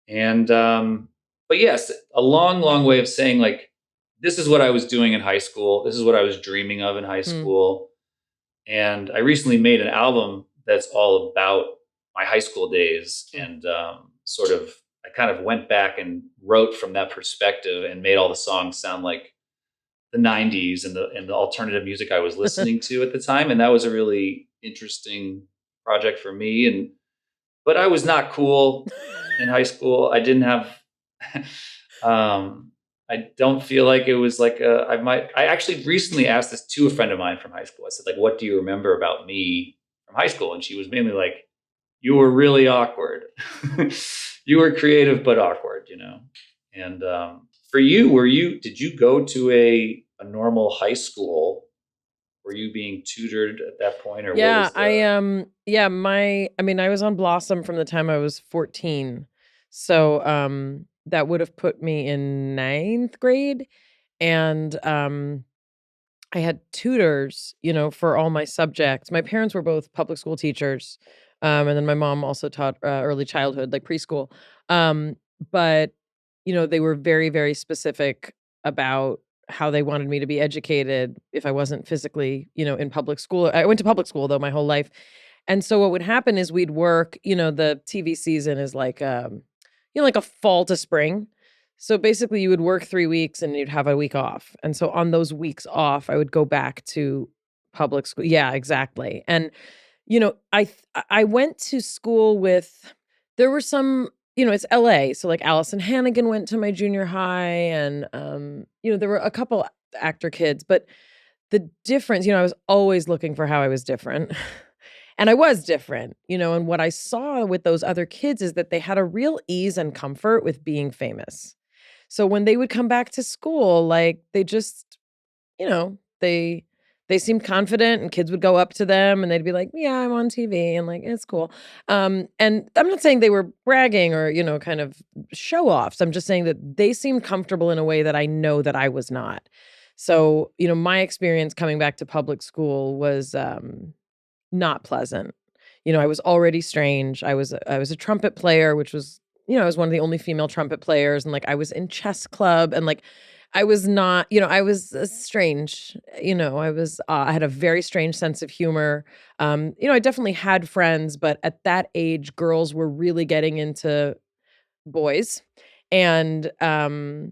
And, but yes, a long, long way of saying like, this is what I was doing in high school. This is what I was dreaming of in high school. And I recently made an album that's all about my high school days. And I kind of went back and wrote from that perspective and made all the songs sound like the 90s and the alternative music I was listening to at the time. And that was a really interesting project for me. But I was not cool in high school. I didn't have, I don't feel like it was like I actually recently asked this to a friend of mine from high school. I said, like, what do you remember about me from high school? And she was mainly like, you were really awkward. You were creative, but awkward, And for you, did you go to a normal high school? Were you being tutored at that point? Or yeah, what was I was on Blossom from the time I was 14. So that would have put me in 9th grade. And I had tutors, for all my subjects. My parents were both public school teachers. And then my mom also taught early childhood, like preschool. But, they were very, very specific about how they wanted me to be educated if I wasn't physically, in public school. I went to public school, though, my whole life. And so what would happen is we'd work, the TV season is like, like a fall to spring. So basically you would work 3 weeks and you'd have a week off. And so on those weeks off, I would go back to public school. Yeah, exactly. And I went to school there were some, it's LA. So like Allison Hannigan went to my junior high and, there were a couple actor kids, but the difference, I was always looking for how I was different and I was different, and what I saw with those other kids is that they had a real ease and comfort with being famous. So when they would come back to school, like they just, they seemed confident and kids would go up to them and they'd be like, yeah, I'm on TV and like, it's cool. And I'm not saying they were bragging or, kind of show offs. I'm just saying that they seemed comfortable in a way that I know that I was not. So, my experience coming back to public school was not pleasant. I was already strange. I was a trumpet player, which was, I was one of the only female trumpet players. And like, I was in chess club and like, I was not, I was strange, I had a very strange sense of humor. I definitely had friends, but at that age, girls were really getting into boys. And there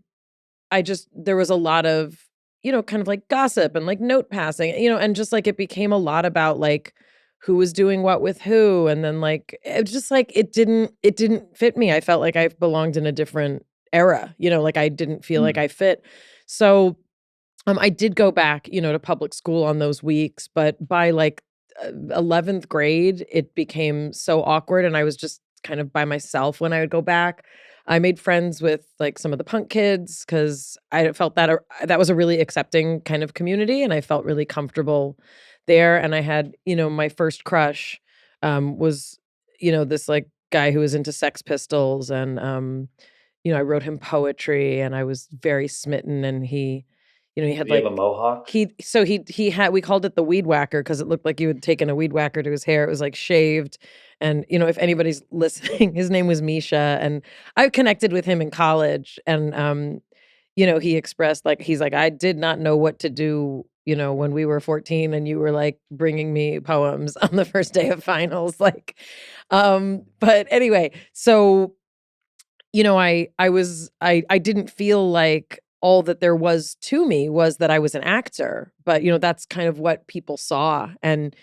was a lot of, kind of like gossip and like note passing, and just like it became a lot about like who was doing what with who. And then like, it just like, it didn't fit me. I felt like I belonged in a different era, like I didn't feel like I fit. So I did go back, to public school on those weeks, but by like 11th grade, it became so awkward and I was just kind of by myself when I would go back. I made friends with like some of the punk kids because I felt that that was a really accepting kind of community and I felt really comfortable there. And I had, my first crush was, this like guy who was into Sex Pistols and I wrote him poetry and I was very smitten and he he had Did he like have a mohawk? he had, we called it the weed whacker because it looked like you had taken a weed whacker to his hair. It was like shaved. And, if anybody's listening, his name was Misha. And I connected with him in college. And, he expressed he's like, I did not know what to do, when we were 14 and you were like bringing me poems on the first day of finals. But anyway, so, I didn't feel like all that there was to me was that I was an actor, but that's kind of what people saw. And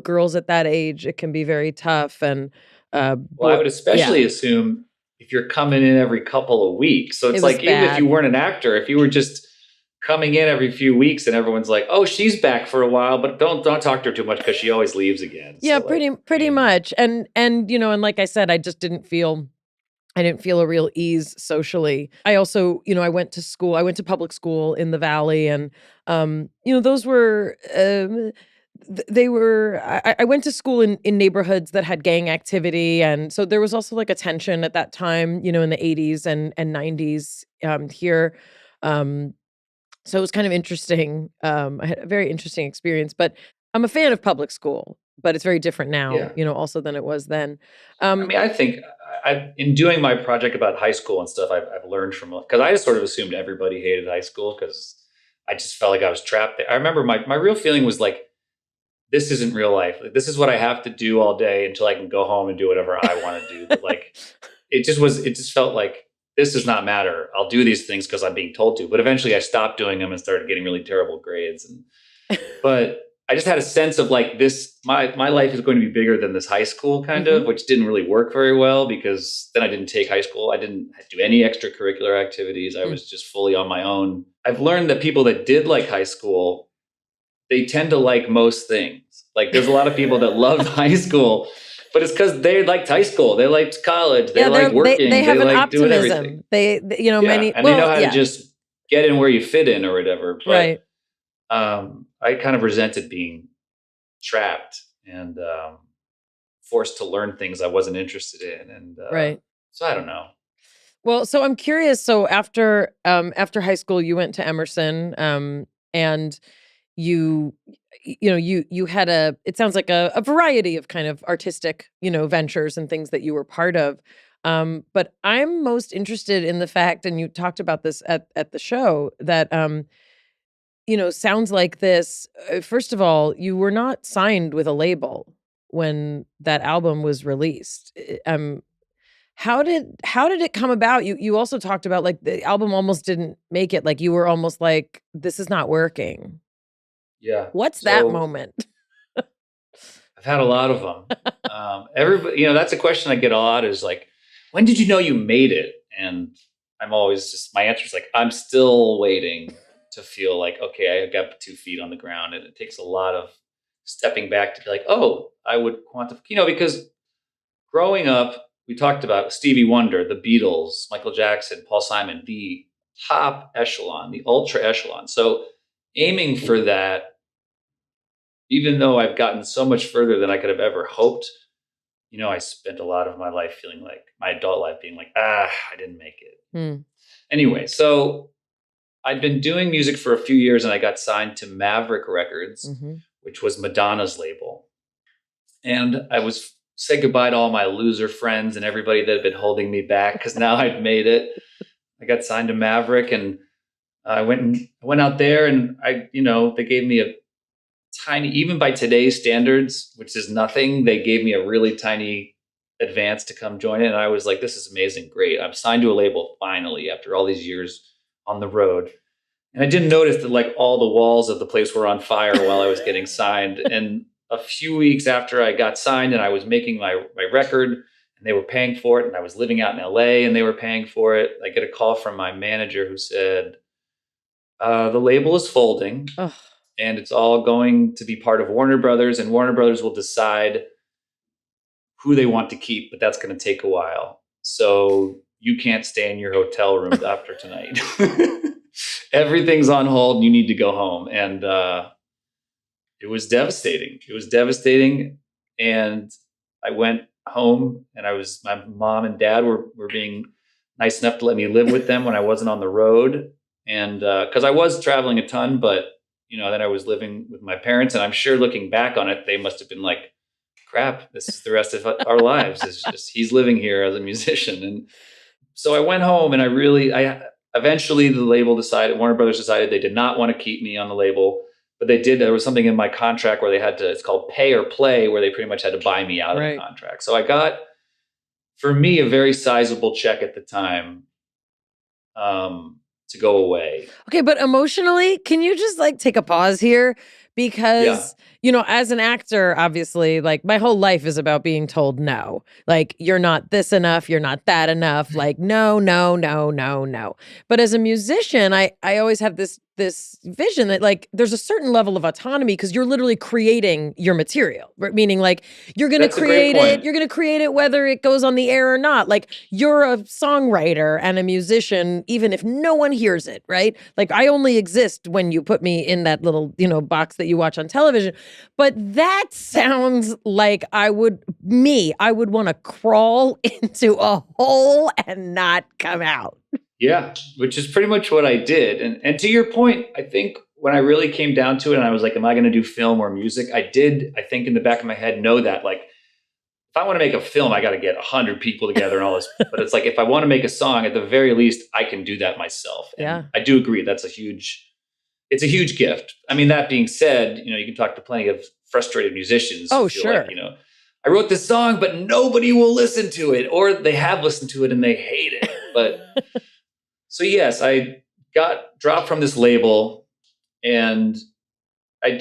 girls at that age, it can be very tough. And Well, I would especially assume if you're coming in every couple of weeks. So it's was like, even if bad. you weren't an actor, if you were just coming in every few weeks and everyone's like, oh, she's back for a while, but don't talk to her too much because she always leaves again. Yeah, So, pretty much. And and like I said, I didn't feel a real ease socially. I also, I went to school. I went to public school in the Valley, and those were they were. I went to school in neighborhoods that had gang activity, and so there was also like a tension at that time, in the 80s and 90s here. So it was kind of interesting. I had a very interesting experience, but I'm a fan of public school, but it's very different now, Yeah. also than it was then. I mean, I think in doing my project about high school and stuff, I've learned from, because I just sort of assumed everybody hated high school because I just felt like I was trapped there. I remember my real feeling was like, this isn't real life. Like, this is what I have to do all day until I can go home and do whatever I want to do. But it just felt like, this does not matter. I'll do these things because I'm being told to. But eventually I stopped doing them and started getting really terrible grades. But I just had a sense of like this, my life is going to be bigger than this high school kind of, which didn't really work very well because then I didn't take high school. I didn't do any extracurricular activities. I was just fully on my own. I've learned that people that did like high school, they tend to like most things. Like there's a lot of people that loved high school, but it's because they liked high school. They liked college. They liked working. They have an like doing optimism. everything. They many, and they know how to just get in where you fit in or whatever. But, right. I kind of resented being trapped and forced to learn things I wasn't interested in. And right. So I don't know. Well, so I'm curious. So after high school, you went to Emerson, and you had it sounds like a variety of kind of artistic, ventures and things that you were part of. But I'm most interested in the fact, and you talked about this at the show, that sounds like this. First of all, you were not signed with a label when that album was released. How did it come about? You also talked about like the album almost didn't make it. Like you were almost like, this is not working. Yeah. What's that moment? I've had a lot of them. Everybody, that's a question I get a lot is like, when did you know you made it? And I'm always my answer is like, I'm still waiting to feel like, okay, I got 2 feet on the ground, and it takes a lot of stepping back to be like, oh, I would quantify, because growing up, we talked about Stevie Wonder, the Beatles, Michael Jackson, Paul Simon, the top echelon, the ultra echelon. So aiming for that, even though I've gotten so much further than I could have ever hoped, I spent a lot of my life feeling like, my adult life being like, I didn't make it. Anyway, so I'd been doing music for a few years and I got signed to Maverick Records, which was Madonna's label. And I said goodbye to all my loser friends and everybody that had been holding me back because now I'd made it. I got signed to Maverick, and I went out there, and they gave me a tiny, even by today's standards, which is nothing, they gave me a really tiny advance to come join it. And I was like, this is amazing. Great. I'm signed to a label finally after all these years on the road. And I didn't notice that like all the walls of the place were on fire while I was getting signed. And a few weeks after I got signed and I was making my record and they were paying for it, and I was living out in LA and they were paying for it, I get a call from my manager who said, the label is folding. Ugh. And it's all going to be part of Warner Brothers, and Warner Brothers will decide who they want to keep, but that's going to take a while. So you can't stay in your hotel room after tonight. Everything's on hold and you need to go home. And it was devastating. It was devastating. And I went home, and my mom and dad were being nice enough to let me live with them when I wasn't on the road. And because I was traveling a ton, but then I was living with my parents, and I'm sure looking back on it, they must have been like, crap, this is the rest of our lives. It's just, he's living here as a musician. And so I went home, and eventually Warner Brothers decided they did not want to keep me on the label, but there was something in my contract where it's called pay or play, where they pretty much had to buy me out of the contract. So I got, for me, a very sizable check at the time, to go away. Okay, but emotionally, can you just like take a pause here? Because, as an actor, obviously, like my whole life is about being told no. Like, you're not this enough, you're not that enough. Like, no, no, no, no, no. But as a musician, I always have this vision that like there's a certain level of autonomy because you're literally creating your material, right? Meaning like you're going to create it. You're going to create it whether it goes on the air or not. Like you're a songwriter and a musician, even if no one hears it, right? Like I only exist when you put me in that little, box that you watch on television. But that sounds like I would want to crawl into a hole and not come out. Yeah, which is pretty much what I did. And to your point, I think when I really came down to it and I was like, am I going to do film or music? I think in the back of my head, know that like, if I want to make a film, I got to get 100 people together and all this. But it's like, if I want to make a song, at the very least, I can do that myself. And yeah. I do agree. It's a huge gift. I mean, that being said, you can talk to plenty of frustrated musicians. Oh, sure. Like, I wrote this song, but nobody will listen to it, or they have listened to it and they hate it. But so yes, I got dropped from this label, and I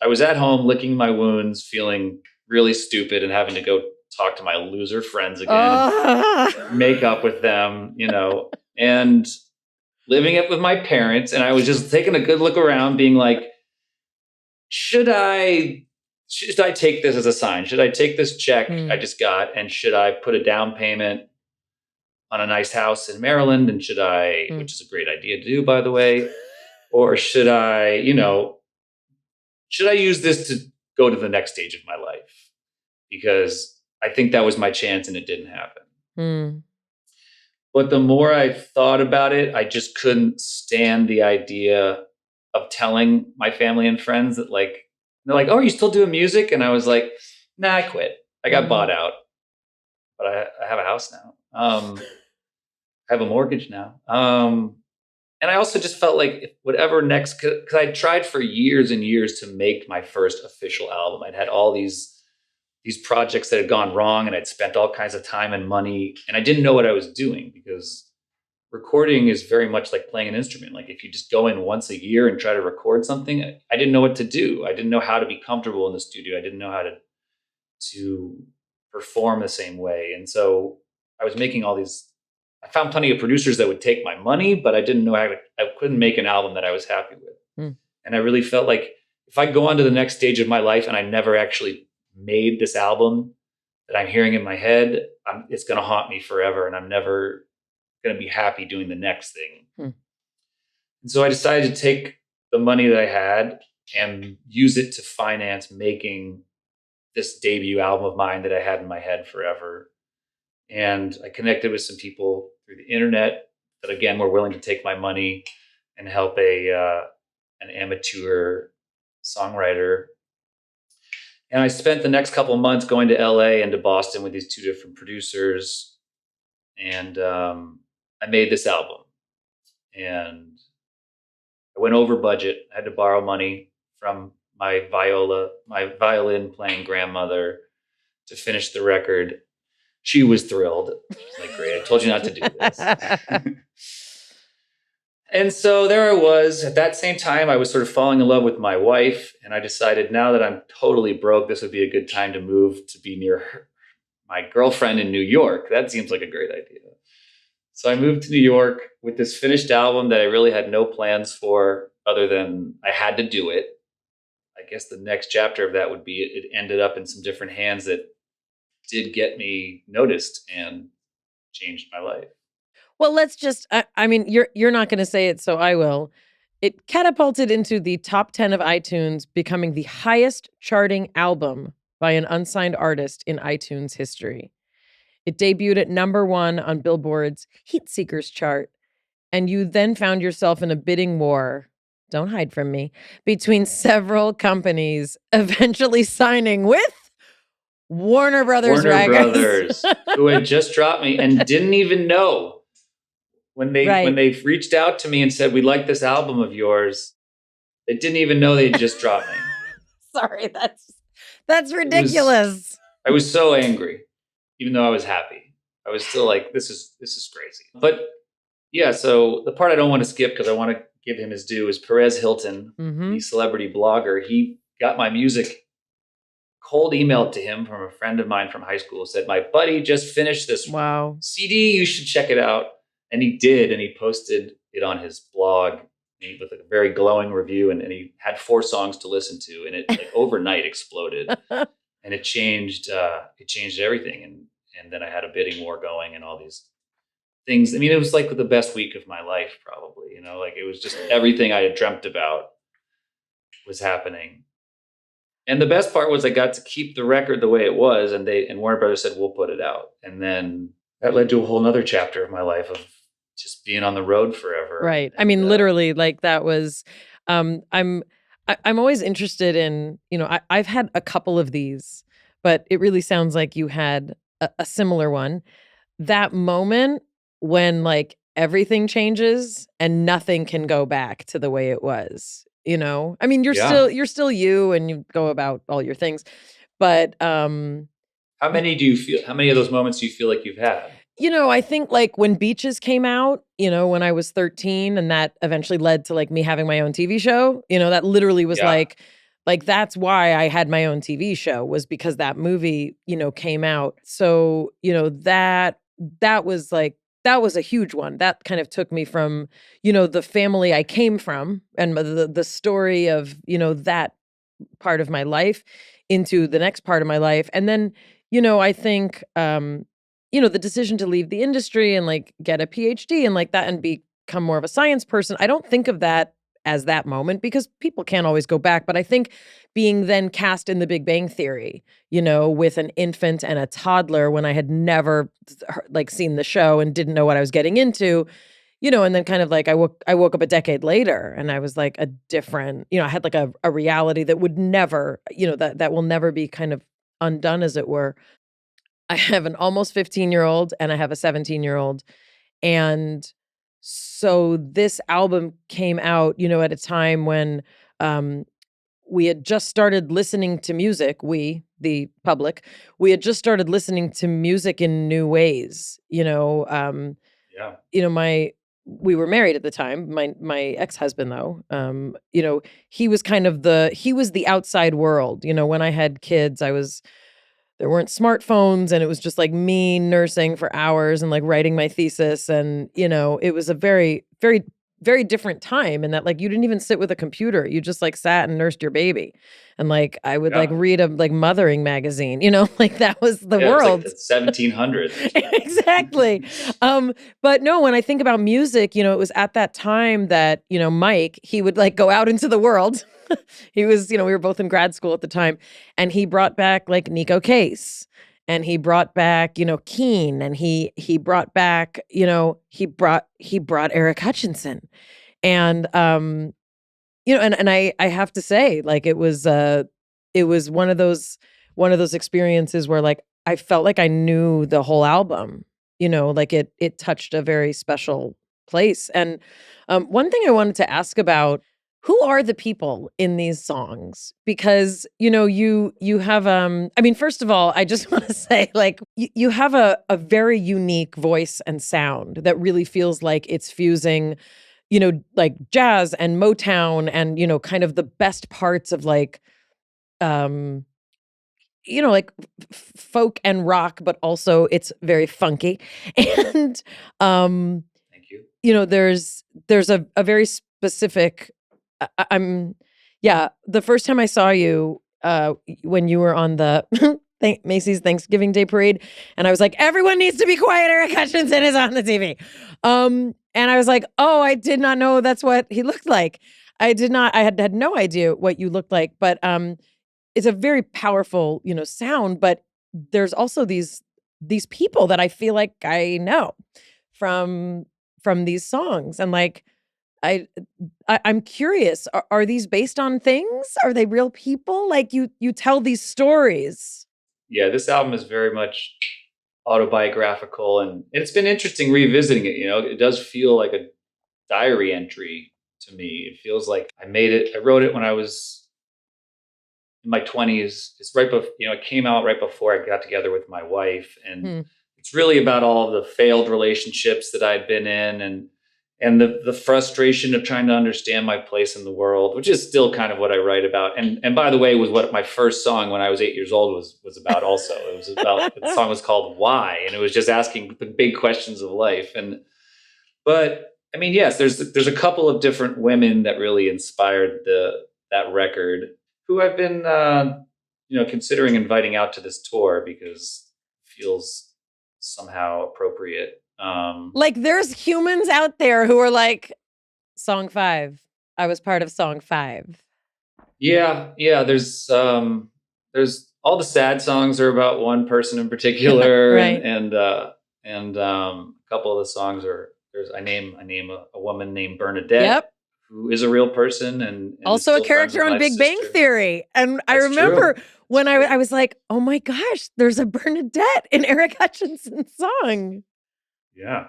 was at home licking my wounds, feeling really stupid and having to go talk to my loser friends again, make up with them, and living it with my parents. And I was just taking a good look around, being like, should I take this as a sign? Should I take this check I just got, and should I put a down payment on a nice house in Maryland? And should I, which is a great idea to do, by the way, or should I, should I use this to go to the next stage of my life? Because I think that was my chance and it didn't happen. But the more I thought about it, I just couldn't stand the idea of telling my family and friends that they're like, oh, are you still doing music? And I was like, nah, I quit. I got bought out, but I have a house now. I have a mortgage now. And I also just felt like whatever next, because I tried for years and years to make my first official album. I'd had all these projects that had gone wrong, and I'd spent all kinds of time and money, and I didn't know what I was doing, because recording is very much like playing an instrument. Like if you just go in once a year and try to record something, I didn't know what to do. I didn't know how to be comfortable in the studio. I didn't know how to perform the same way. And so I was making I found plenty of producers that would take my money, but I didn't know I couldn't make an album that I was happy with. And I really felt like if I go on to the next stage of my life and I never actually made this album that I'm hearing in my head, it's going to haunt me forever, and I'm never going to be happy doing the next thing. And so I decided to take the money that I had and use it to finance making this debut album of mine that I had in my head forever. And I connected with some people through the internet that, again, were willing to take my money and help an amateur songwriter. And I spent the next couple of months going to LA and to Boston with these two different producers. And I made this album. And I went over budget. I had to borrow money from my violin playing grandmother to finish the record. She was thrilled. She's like, great, I told you not to do this. And so there I was. At that same time, I was sort of falling in love with my wife. And I decided, now that I'm totally broke, this would be a good time to move to be near my girlfriend in New York. That seems like a great idea. So I moved to New York with this finished album that I really had no plans for, other than I had to do it. I guess the next chapter of that would be it ended up in some different hands that did get me noticed and changed my life. Well, let's just, I mean, you're not going to say it, so I will. It catapulted into the top 10 of iTunes, becoming the highest charting album by an unsigned artist in iTunes history. It debuted at #1 on Billboard's Heat Seekers chart, and you then found yourself in a bidding war, don't hide from me, between several companies, eventually signing with Warner Brothers Warner Records. Brothers, who had just dropped me and didn't even know when they reached out to me and said, "We like this album of yours." They didn't even know they had just dropped me. Sorry, that's ridiculous. I was so angry, even though I was happy. I was still like, this is crazy. But yeah, so the part I don't want to skip because I want to give him his due is Perez Hilton, the celebrity blogger. He got my music cold emailed to him from a friend of mine from high school, said, "My buddy just finished this CD. You should check it out." And he did, and he posted it on his blog with a very glowing review, and he had 4 songs to listen to, and it like overnight exploded, and it changed everything. And then I had a bidding war going and all these things. I mean, it was like the best week of my life, probably. Like it was just everything I had dreamt about was happening. And the best part was I got to keep the record the way it was, and Warner Brothers said, "We'll put it out." And then that led to a whole nother chapter of my life of just being on the road forever. Right. I mean, literally, like that was. I'm always interested in. I've had a couple of these, but it really sounds like you had a similar one. That moment when like everything changes and nothing can go back to the way it was. I mean, you're still you, and you go about all your things, but how many of those moments do you feel like you've had? I think like when Beaches came out, when I was 13, and that eventually led to like me having my own TV show, that literally was like that's why I had my own TV show, was because that movie, came out. So, that was like, that was a huge one. That kind of took me from, the family I came from and the story of, that part of my life into the next part of my life. And then, I think, the decision to leave the industry and like get a PhD and like that and become more of a science person. I don't think of that as that moment because people can't always go back. But I think being then cast in The Big Bang Theory, with an infant and a toddler when I had never like seen the show and didn't know what I was getting into, and then kind of like I woke up a decade later and I was like a different, I had like a reality that would never, that will never be kind of undone, as it were. I have an almost 15-year-old and I have a 17-year-old. And so this album came out, at a time when we had just started listening to music. We, the public, we had just started listening to music in new ways. We were married at the time. My ex-husband, though, he was kind of the outside world. When I had kids, there weren't smartphones, and it was just like me nursing for hours and like writing my thesis. And, it was a very, very, very different time in that like you didn't even sit with a computer. You just like sat and nursed your baby. And like I would like read a like mothering magazine, like that was the world. It was like the 1700s. Exactly. But no, when I think about music, it was at that time that, Mike, he would like go out into the world. He was, we were both in grad school at the time, and he brought back like Nico Case, and he brought back, Keen, and he brought back, he brought Eric Hutchinson. And and I have to say, like it was one of those experiences where like I felt like I knew the whole album, like it touched a very special place. And one thing I wanted to ask about, who are the people in these songs? Because, you have, I mean, first of all, I just want to say, like, you have a very unique voice and sound that really feels like it's fusing, like jazz and Motown and, kind of the best parts of like, like folk and rock, but also it's very funky. And, thank you. There's a very specific, the first time I saw you, when you were on the Macy's Thanksgiving Day Parade, and I was like, everyone needs to be quiet, Eric Hutchinson is on the TV. And I was like, oh, I did not know that's what he looked like. I had no idea what you looked like, but it's a very powerful, sound, but there's also these people that I feel like I know from from these songs. And like, I'm curious, are these based on things? Are they real people? Like you tell these stories. Yeah, this album is very much autobiographical, and it's been interesting revisiting it. It does feel like a diary entry to me. It feels like I wrote it when I was in my 20s. It's right before, it came out right before I got together with my wife, and it's really about all of the failed relationships that I'd been in, and the frustration of trying to understand my place in the world, which is still kind of what I write about. And by the way, was what my first song when I was 8 years old was about also. It was about, the song was called Why, and it was just asking the big questions of life. But I mean, yes, there's a couple of different women that really inspired that record, who I've been considering inviting out to this tour because it feels somehow appropriate. Like there's humans out there who are like, song 5. I was part of song 5. Yeah. There's all the sad songs are about one person in particular, right. and a couple of the songs are I name a woman named Bernadette. Yep. Who is a real person and also a character on Big Bang Theory. And I remember when I was like, oh my gosh, there's a Bernadette in Eric Hutchinson's song. Yeah.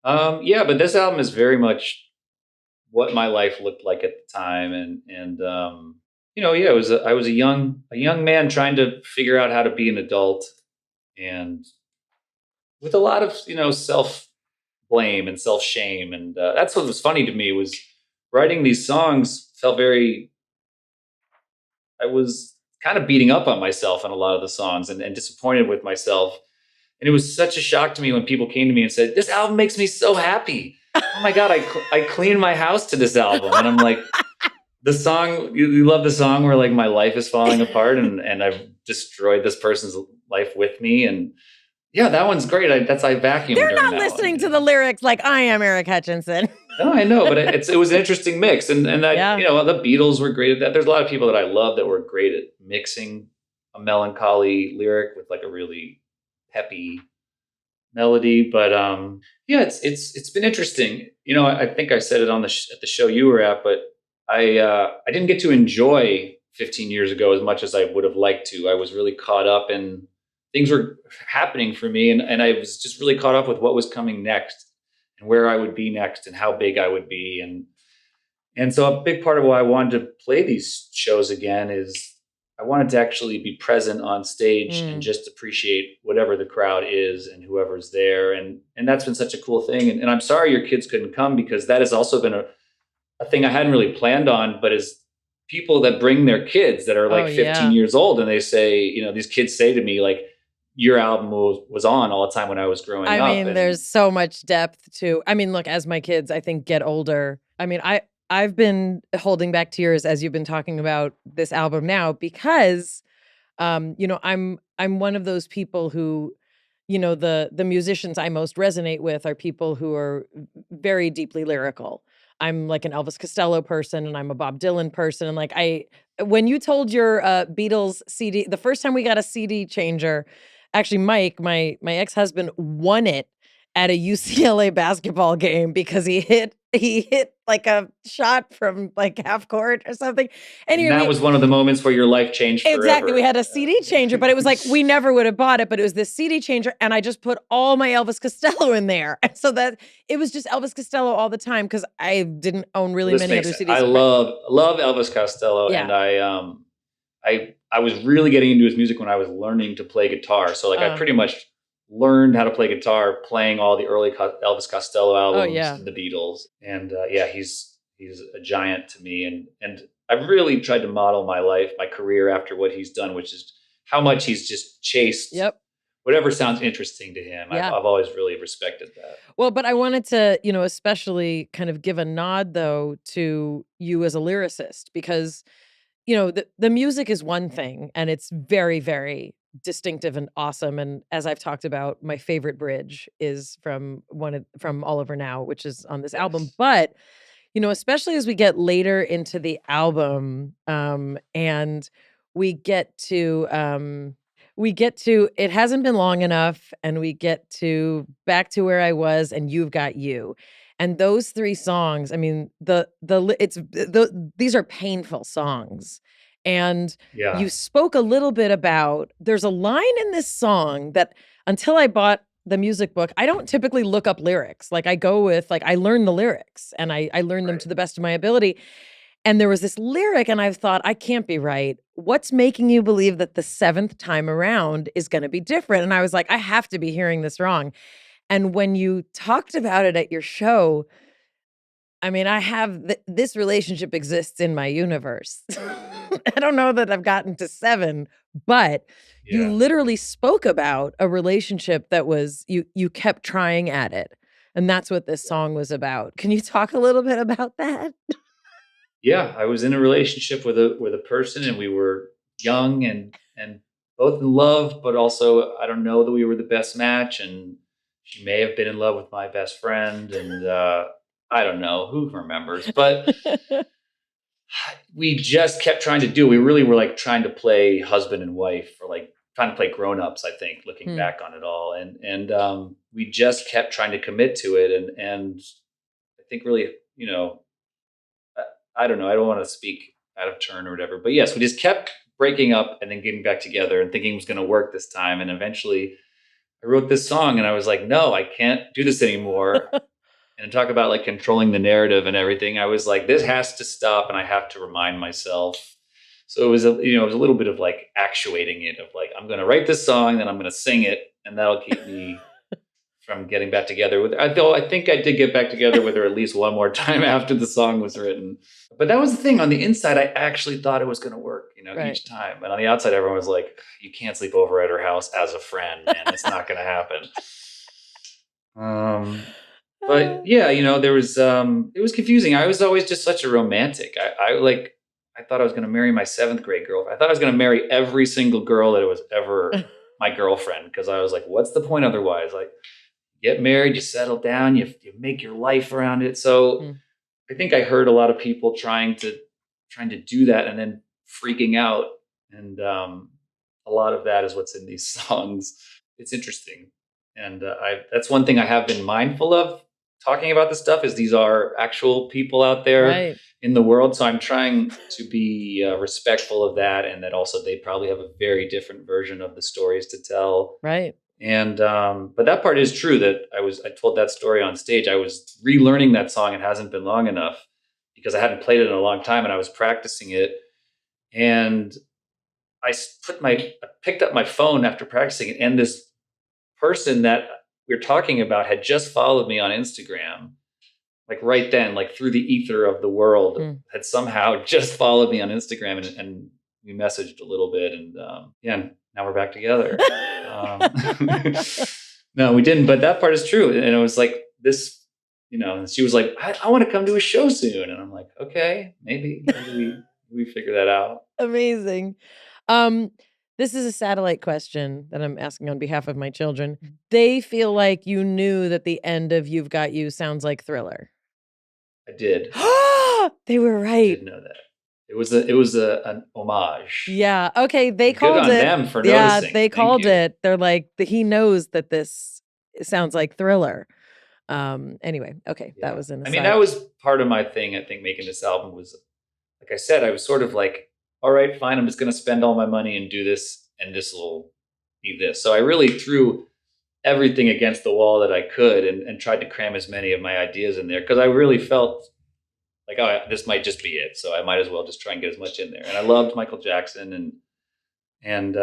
But this album is very much what my life looked like at the time. I was a young man trying to figure out how to be an adult, and with a lot of, self blame and self shame. And that's what was funny to me, was writing these songs I was kind of beating up on myself in a lot of the songs, and disappointed with myself. And it was such a shock to me when people came to me and said, this album makes me so happy. Oh my God, I cleaned my house to this album. And I'm like, the song, you love the song where like my life is falling apart and I've destroyed this person's life with me. And yeah, that one's great. I vacuumed. They're not listening to the lyrics like I am Eric Hutchinson. No, I know, but it was an interesting mix. And the Beatles were great at that. There's a lot of people that I love that were great at mixing a melancholy lyric with like a really peppy melody. But it's been interesting. I think I said it on at the show you were at, but I didn't get to enjoy 15 years ago as much as I would have liked to. I was really caught up in things were happening for me, and I was just really caught up with what was coming next and where I would be next and how big I would be. And so a big part of why I wanted to play these shows again is I wanted to actually be present on stage and just appreciate whatever the crowd is and whoever's there. And that's been such a cool thing. And I'm sorry your kids couldn't come, because that has also been a thing I hadn't really planned on, but is people that bring their kids that are like 15 years old, and they say, these kids say to me like, your album was on all the time when I was growing up. I mean, there's so much depth to, look, as my kids, I think, get older. I mean, I've been holding back tears as you've been talking about this album now, because, I'm one of those people who, the musicians I most resonate with are people who are very deeply lyrical. I'm like an Elvis Costello person, and I'm a Bob Dylan person. And like, when you told your Beatles CD, the first time we got a CD changer, actually, Mike, my ex-husband, won it at a UCLA basketball game because he hit like a shot from like half court or something. Anyway, and that was one of the moments where your life changed forever. Exactly. We had a CD changer, but it was like, we never would have bought it, but it was this CD changer. And I just put all my Elvis Costello in there. And so that it was just Elvis Costello all the time, because I didn't own really many other CDs. I love Elvis Costello. Yeah. And I was really getting into his music when I was learning to play guitar. So like I pretty much learned how to play guitar playing all the early Elvis Costello albums and the Beatles. And he's a giant to me. And I've really tried to model my life, my career after what he's done, which is how much he's just chased whatever sounds interesting to him. I've always really respected that. Well, but I wanted to, especially kind of give a nod though to you as a lyricist, because the music is one thing, and it's very, very distinctive and awesome. And as I've talked about, my favorite bridge is from All Over Now, which is on this album. But, especially as we get later into the album, and we get to we get to It Hasn't Been Long Enough, and we get to Back to Where I Was, and You've Got You. And those three songs, I mean, these are painful songs. And Yeah. you spoke a little bit about, there's a line in this song that until I bought the music book, I don't typically look up lyrics. Like I go with, like, I learn the lyrics and I learn them Right. to the best of my ability. And there was this lyric, and I've thought, I can't be right. What's making you believe that the seventh time around is going to be different? And I was like, I have to be hearing this wrong. And when you talked about it at your show, I mean, I have this relationship exists in my universe. I don't know that I've gotten to 7, but you Yeah. literally spoke about a relationship that was you kept trying at it. And that's what this song was about. Can you talk a little bit about that? Yeah, I was in a relationship with a person, and we were young and both in love, but also I don't know that we were the best match. And she may have been in love with my best friend, and I don't know, who remembers. But we just kept trying to do. We really were like trying to play husband and wife, or like trying to play grown ups. I think, looking Hmm. back on it all, and we just kept trying to commit to it, and I think really, you know, I don't know. I don't want to speak out of turn or whatever, but yes, we just kept breaking up and then getting back together and thinking it was going to work this time. And eventually I wrote this song, and I was like, no, I can't do this anymore. And talk about like controlling the narrative and everything. I was like, this has to stop, and I have to remind myself. So it was it was a little bit of like actuating it, of like, I'm going to write this song, then I'm going to sing it, and that'll keep me from getting back together with her. Though I think I did get back together with her at least one more time after the song was written. But that was the thing. On the inside, I actually thought it was going to work, Right. each time. And on the outside, everyone was like, you can't sleep over at her house as a friend, man. It's not going to happen. But yeah, there was it was confusing. I was always just such a romantic. I thought I was going to marry my 7th grade girl. I thought I was going to marry every single girl that was ever my girlfriend, because I was like, what's the point otherwise? Like, get married, you settle down, you make your life around it. So I think I heard a lot of people trying to do that and then freaking out. And a lot of that is what's in these songs. It's interesting. And that's one thing I have been mindful of talking about this stuff, is these are actual people out there Right. in the world. So I'm trying to be respectful of that, and that also they probably have a very different version of the stories to tell. Right. And but that part is true, that I told that story on stage. I was relearning that song. It hasn't been long enough, because I hadn't played it in a long time, and I was practicing it. And I picked up my phone after practicing it, and this person that we were talking about had just followed me on Instagram, like right then, like through the ether of the world, had somehow just followed me on Instagram, and we messaged a little bit, and yeah, now we're back together. No, we didn't, but that part is true. And it was like this, and she was like, I want to come to a show soon. And I'm like, okay, maybe we figure that out. Amazing. This is a satellite question that I'm asking on behalf of my children. They feel like you knew that the end of You've Got You sounds like Thriller. I did. They were I right. did know that. It was an homage. Yeah. Okay. They Good called on it. them for Yeah, noticing. they Thank called you. it. They're like, he knows that this sounds like Thriller. Anyway, okay. Yeah. That was an aside. I mean, that was part of my thing. I think making this album was, like I said, I was sort of like, all right, fine, I'm just going to spend all my money and do this, and this will be this. So I really threw everything against the wall that I could, and tried to cram as many of my ideas in there, because I really felt like, oh, this might just be it. So I might as well just try and get as much in there. And I loved Michael Jackson, and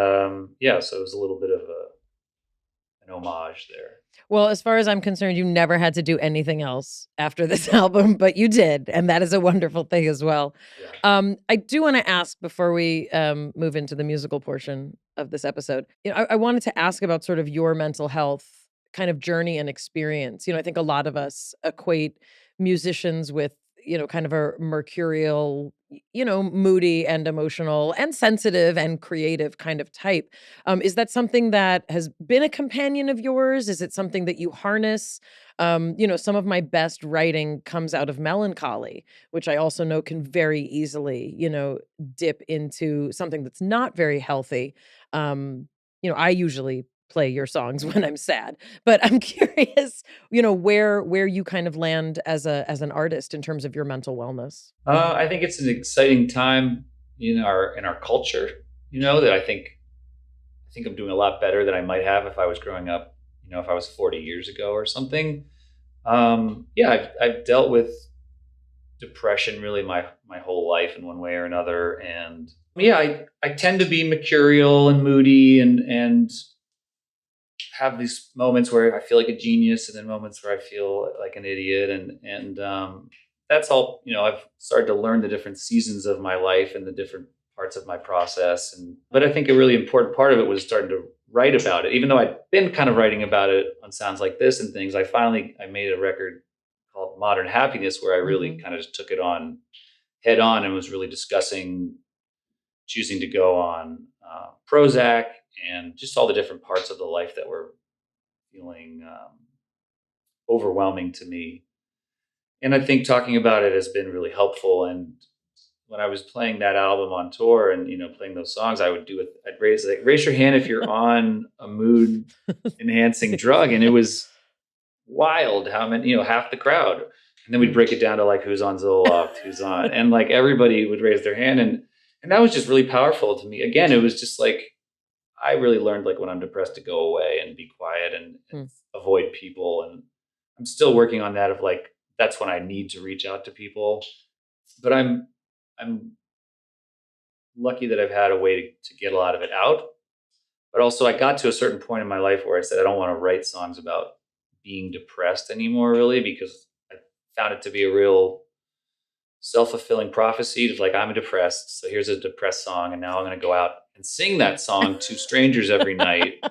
yeah, so it was a little bit of an homage there. Well, as far as I'm concerned, you never had to do anything else after this album, but you did. And that is a wonderful thing as well. Yeah. I do want to ask, before we move into the musical portion of this episode, I wanted to ask about sort of your mental health kind of journey and experience. I think a lot of us equate musicians with, kind of a mercurial, moody and emotional and sensitive and creative kind of type. Is that something that has been a companion of yours? Is it something that you harness? Some of my best writing comes out of melancholy, which I also know can very easily, dip into something that's not very healthy. I usually play your songs when I'm sad, but I'm curious, where you kind of land as an artist in terms of your mental wellness. I think it's an exciting time in our culture. That I think I'm doing a lot better than I might have if I was growing up. If I was 40 years ago or something. Yeah, I've dealt with depression really my whole life in one way or another, and yeah, I tend to be mercurial and moody and have these moments where I feel like a genius, and then moments where I feel like an idiot, and that's all. I've started to learn the different seasons of my life and the different parts of my process, but I think a really important part of it was starting to write about it. Even though I'd been kind of writing about it on Sounds Like This and things, I made a record called Modern Happiness where I really kind of just took it on head on and was really discussing choosing to go on Prozac and just all the different parts of the life that were feeling overwhelming to me. And I think talking about it has been really helpful. And when I was playing that album on tour and playing those songs, I'd raise your hand if you're on a mood enhancing drug, and it was wild how many, half the crowd. And then we'd break it down to like who's on Zoloft, who's on, and like everybody would raise their hand, and that was just really powerful to me. Again, it was just like I really learned, like, when I'm depressed, to go away and be quiet and avoid people, and I'm still working on that of like that's when I need to reach out to people. But I'm lucky that I've had a way to get a lot of it out. But also I got to a certain point in my life where I said I don't want to write songs about being depressed anymore, really, because I found it to be a real self-fulfilling prophecy of like, I'm depressed, so here's a depressed song, and now I'm going to go out and sing that song to strangers every night.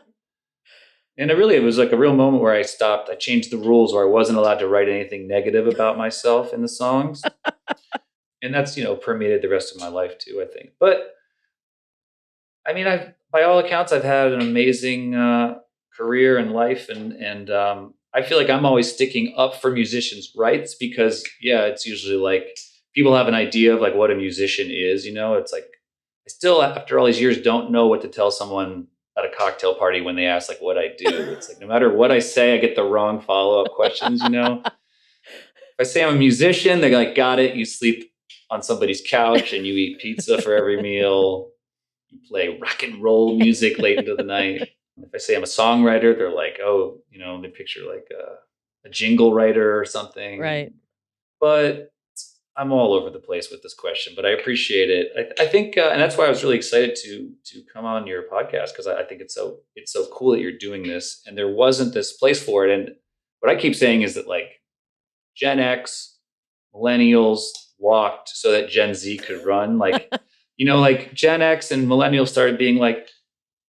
And it was like a real moment where I stopped. I changed the rules where I wasn't allowed to write anything negative about myself in the songs. And that's, permeated the rest of my life too, I think. But I mean, by all accounts, I've had an amazing career and life, and I feel like I'm always sticking up for musicians' rights because, yeah, it's usually like people have an idea of like what a musician is. It's like I still, after all these years, don't know what to tell someone at a cocktail party when they ask like what I do. It's like no matter what I say, I get the wrong follow-up questions. If I say I'm a musician, they're like, got it. You sleep on somebody's couch and you eat pizza for every meal. You play rock and roll music late into the night. If I say I'm a songwriter, they're like, oh, they picture like a jingle writer or something. Right. But I'm all over the place with this question, but I appreciate it. I think, and that's why I was really excited to come on your podcast, because I think it's so cool that you're doing this, and there wasn't this place for it. And what I keep saying is that like Gen X, millennials walked so that Gen Z could run. Like, like Gen X and millennials started being like,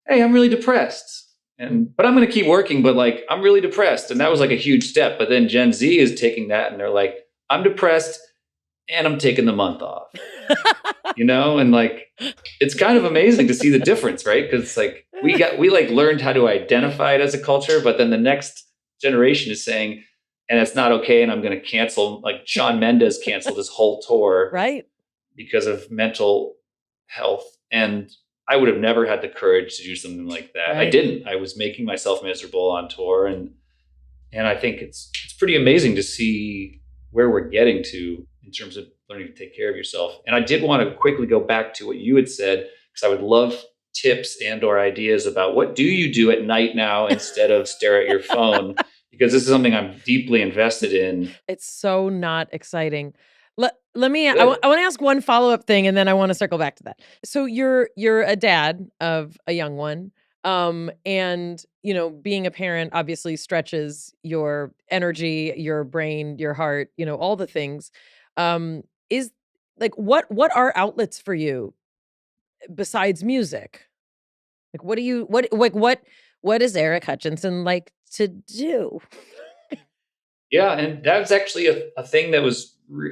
hey, I'm really depressed. But I'm going to keep working, but like, I'm really depressed. And that was like a huge step. But then Gen Z is taking that and they're like, I'm depressed and I'm taking the month off, and like, it's kind of amazing to see the difference, right? Cause like we like learned how to identify it as a culture, but then the next generation is saying, and it's not okay. And I'm going to cancel, like Shawn Mendes canceled his whole tour, right, because of mental health. And I would have never had the courage to do something like that. Right. I didn't. I was making myself miserable on tour, and I think it's pretty amazing to see where we're getting to in terms of learning to take care of yourself. And I did want to quickly go back to what you had said, because I would love tips and or ideas about what do you do at night now instead of stare at your phone, because this is something I'm deeply invested in. It's so not exciting. Let me. I want to ask one follow-up thing, and then I want to circle back to that. So you're a dad of a young one, and being a parent obviously stretches your energy, your brain, your heart, all the things. Is like what are outlets for you besides music? Like what is Eric Hutchinson like to do? Yeah, and that's actually a thing that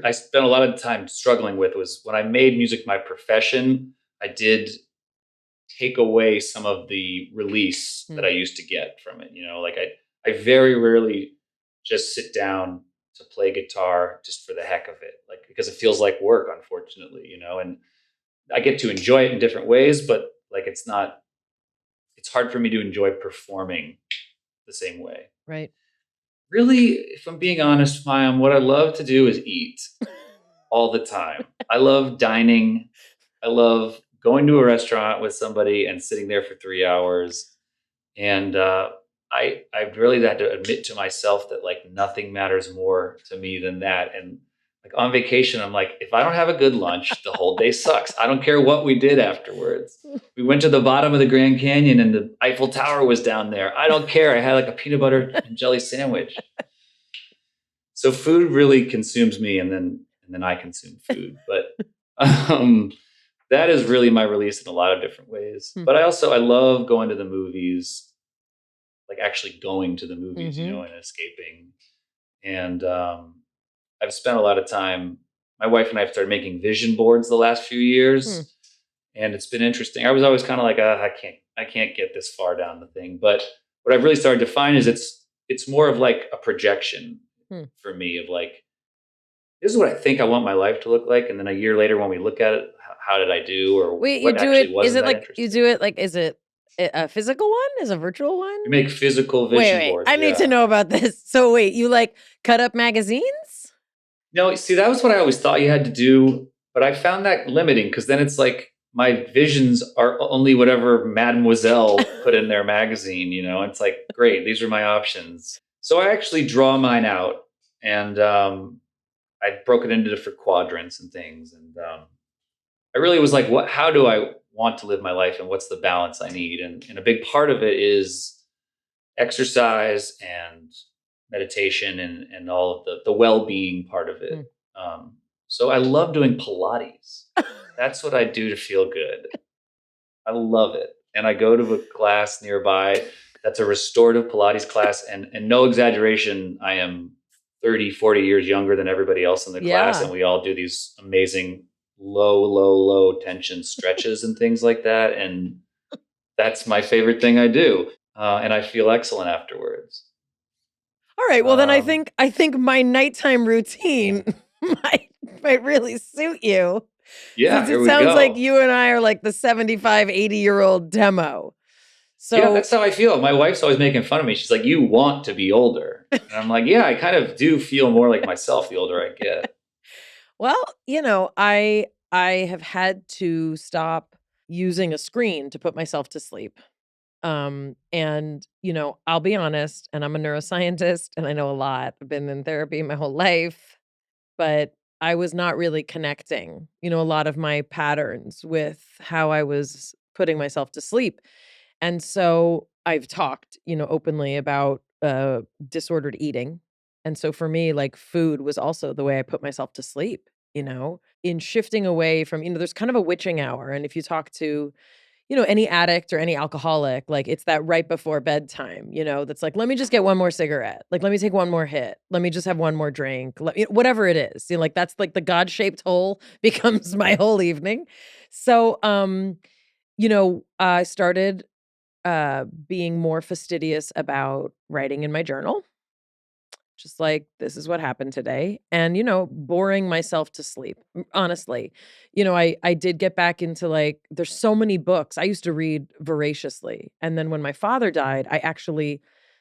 I spent a lot of time struggling with, was when I made music my profession, I did take away some of the release that I used to get from it. Like I very rarely just sit down to play guitar just for the heck of it, like because it feels like work, unfortunately, and I get to enjoy it in different ways, but like it's it's hard for me to enjoy performing the same way. Right. Really, if I'm being honest, Mayim, what I love to do is eat all the time. I love dining. I love going to a restaurant with somebody and sitting there for 3 hours. And I've really had to admit to myself that like nothing matters more to me than that. And like on vacation, I'm like, if I don't have a good lunch, the whole day sucks. I don't care what we did afterwards. We went to the bottom of the Grand Canyon and the Eiffel Tower was down there. I don't care. I had like a peanut butter and jelly sandwich. So food really consumes me, and then I consume food. But that is really my release in a lot of different ways. But I love going to the movies, like actually going to the movies, you know, and escaping. And I've spent a lot of time. My wife and I have started making vision boards the last few years, and it's been interesting. I was always kind of like, I can't get this far down the thing. But what I've really started to find is it's more of like a projection for me of like, this is what I think I want my life to look like, and then a year later when we look at it, how did I do? Or wait, what you do actually it? wasn't Is it that like interesting. you do it like? Is it a physical one? Is it a virtual one? You make physical vision Wait, boards. I need to know about this. So wait, you like cut up magazines? No, see, that was what I always thought you had to do, but I found that limiting because then it's like my visions are only whatever Mademoiselle put in their magazine, you know? It's like, great, these are my options. So I actually draw mine out, and I broke it into different quadrants and things. And I really was like, how do I want to live my life, and what's the balance I need? And a big part of it is exercise and meditation and all of the well-being part of it. So I love doing Pilates. That's what I do to feel good. I love it. And I go to a class nearby that's a restorative Pilates class. And no exaggeration, I am 30, 40 years younger than everybody else in the class. And we all do these amazing low tension stretches and things like that. And that's my favorite thing I do. And I feel excellent afterwards. All right. Well, then I think my nighttime routine might really suit you. Yeah, Since it sounds like you and I are like the 75, 80-year-old demo. So yeah, that's how I feel. My wife's always making fun of me. She's like, you want to be older. And I'm like, yeah, I kind of do feel more like myself the older I get. Well, you know, I have had to stop using a screen to put myself to sleep. And, you know, I'll be honest, and I'm a neuroscientist and I know a lot. I've been in therapy my whole life, but I was not really connecting, you know, a lot of my patterns with how I was putting myself to sleep. And so I've talked, you know, openly about disordered eating. And so for me, like food was also the way I put myself to sleep, you know, in shifting away from, you know, there's kind of a witching hour. And if you talk to, you know, any addict or any alcoholic, like it's that right before bedtime, you know, that's like, let me just get one more cigarette. Like, let me take one more hit. Let me just have one more drink. Whatever it is, you know, like that's like the God-shaped hole becomes my whole evening. So, you know, I started being more fastidious about writing in my journal. Just like, this is what happened today. And, you know, boring myself to sleep, honestly. You know, I did get back into like, there's so many books. I used to read voraciously. And then when my father died,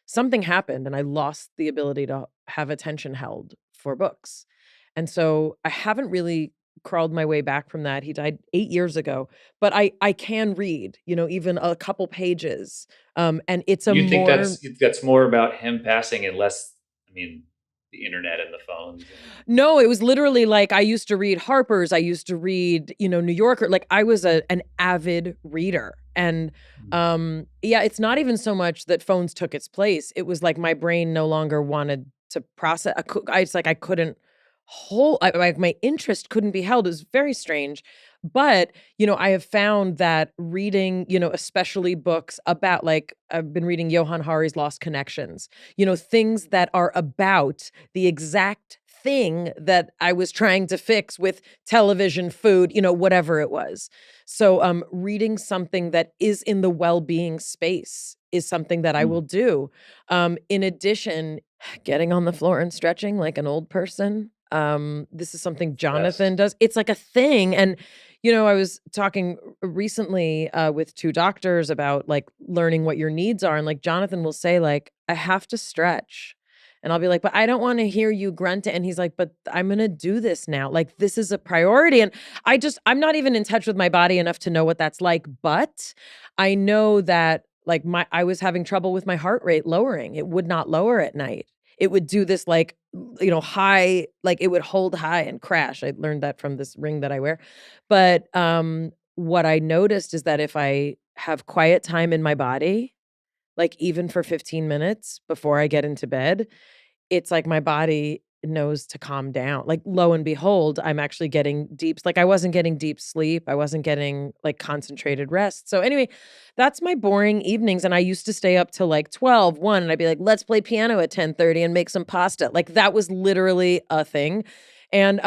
something happened and I lost the ability to have attention held for books. And so I haven't really crawled my way back from that. He died 8 years ago, but I can read, you know, even a couple pages. And it's You think that's more about him passing and less, I mean, the internet and the phones? No, it was literally like I used to read Harper's. I used to read, you know, New Yorker. Like I was an avid reader. And yeah, it's not even so much that phones took its place. It was like my brain no longer wanted to process. It's like I couldn't like my interest couldn't be held. It was very strange. But, you know, I have found that reading, you know, especially books about, like, I've been reading Johann Hari's Lost Connections, you know, things that are about the exact thing that I was trying to fix with television, food, you know, whatever it was. So reading something that is in the well-being space is something that I will do. In addition, getting on the floor and stretching like an old person. This is something Jonathan does. It's like a thing. And, I was talking recently with 2 doctors about like learning what your needs are. And like Jonathan will say, like, I have to stretch. And I'll be like, but I don't want to hear you grunt it. And he's like, but I'm going to do this now. Like, this is a priority. And I'm not even in touch with my body enough to know what that's like. But I know that like I was having trouble with my heart rate lowering. It would not lower at night. It would do this like, high, like it would hold high and crash. I learned that from this ring that I wear. But what I noticed is that if I have quiet time in my body, like even for 15 minutes before I get into bed, it's like my body knows to calm down. Like lo and behold, I'm actually getting deep. Like I wasn't getting deep sleep. I wasn't getting like concentrated rest. So anyway, that's my boring evenings. And I used to stay up till like 12, 1, and I'd be like, let's play piano at 10:30 and make some pasta. Like that was literally a thing. And,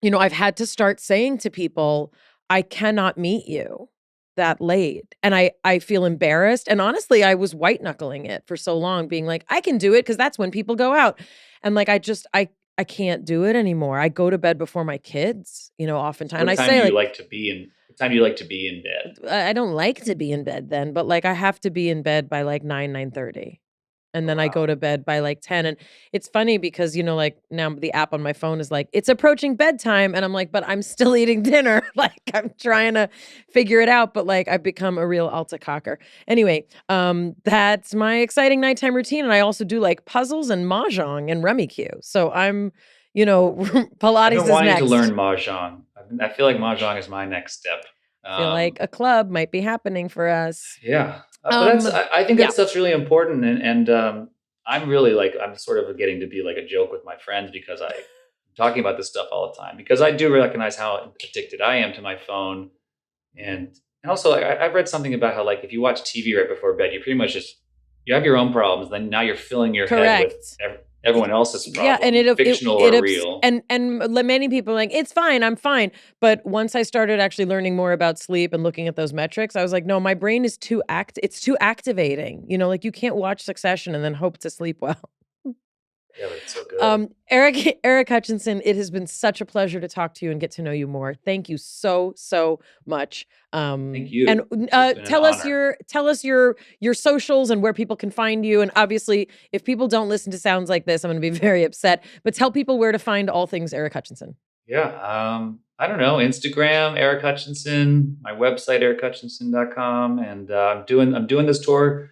I've had to start saying to people, I cannot meet you that late. And I feel embarrassed. And honestly, I was white knuckling it for so long, being like, I can do it because that's when people go out. And like, I can't do it anymore. I go to bed before my kids, oftentimes. What and I time say do like, you like to be in? What time do you like to be in bed? I don't like to be in bed then, but like I have to be in bed by like 9:30. And then I go to bed by like 10. And it's funny because, like now the app on my phone is like, it's approaching bedtime. And I'm like, but I'm still eating dinner. Like I'm trying to figure it out. But like I've become a real Alta cocker. Anyway, that's my exciting nighttime routine. And I also do like puzzles and mahjong and rummy cue. So I'm, Pilates I've been is wanting next. to learn mahjong. I feel like mahjong is my next step. I feel like a club might be happening for us. Yeah. But I think that stuff's really important. And I'm really like, I'm sort of getting to be like a joke with my friends because I'm talking about this stuff all the time because I do recognize how addicted I am to my phone. And also I've read something about how like, if you watch TV right before bed, you pretty much you have your own problems. Then now you're filling your head with everyone else's problems. Yeah, and fictional or real. And many people are like, it's fine, I'm fine. But once I started actually learning more about sleep and looking at those metrics, I was like, no, my brain is it's too activating. Like you can't watch Succession and then hope to sleep well. Yeah, but it's so good. Eric Hutchinson, it has been such a pleasure to talk to you and get to know you more. Thank you so much. Thank you. And tell us your socials and where people can find you. And obviously, if people don't listen to sounds like this, I'm going to be very upset. But tell people where to find all things Eric Hutchinson. Yeah, I don't know. Instagram, Eric Hutchinson. My website, erichutchinson.com. And I'm doing this tour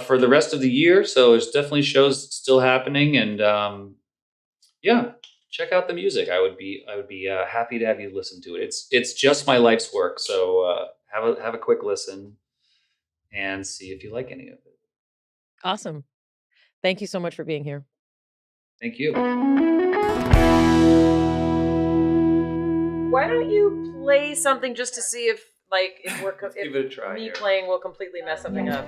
for the rest of the year. So there's definitely shows still happening. And check out the music. I would be happy to have you listen to it. It's just my life's work. So have a quick listen and see if you like any of it. Awesome. Thank you so much for being here. Thank you. Why don't you play something just to see if give it a try. Me playing will completely mess something up.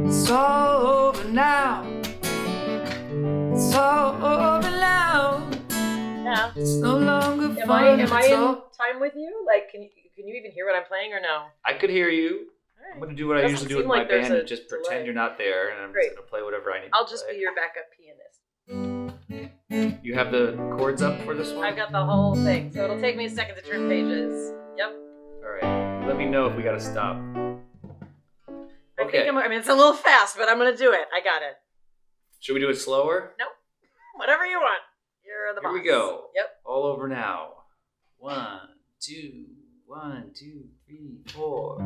It's all over now. It's all over now. Yeah. It's no longer fun. Am I in time with you? Like, can you even hear what I'm playing or no? I could hear you. Right. I'm going to do what I usually do with my band and just pretend you're not there, and I'm just going to play whatever I need. I'll just be your backup pianist. You have the chords up for this one? I've got the whole thing, so it'll take me a second to turn pages. Yep. All right. Let me know if we got to stop. Okay. It's a little fast, but I'm going to do it. I got it. Should we do it slower? Nope. Whatever you want. You're the boss. Here we go. Yep. All over now. 1, 2, 1, 2, 3, 4.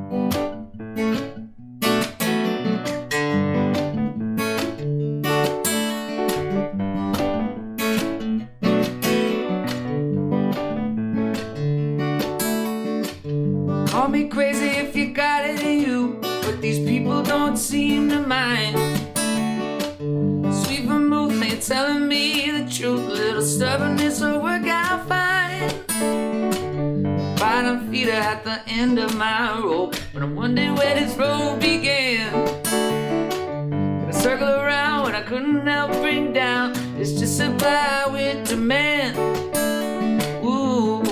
Call me crazy if you got it in you, but these people don't seem to mind. Sweet vermouth, they're telling me the truth. A little stubbornness will work out fine. Bottom feet are at the end of my rope, but I'm wondering where this road began. Gonna circle around what I couldn't help bring down. It's just supply with demand. Ooh,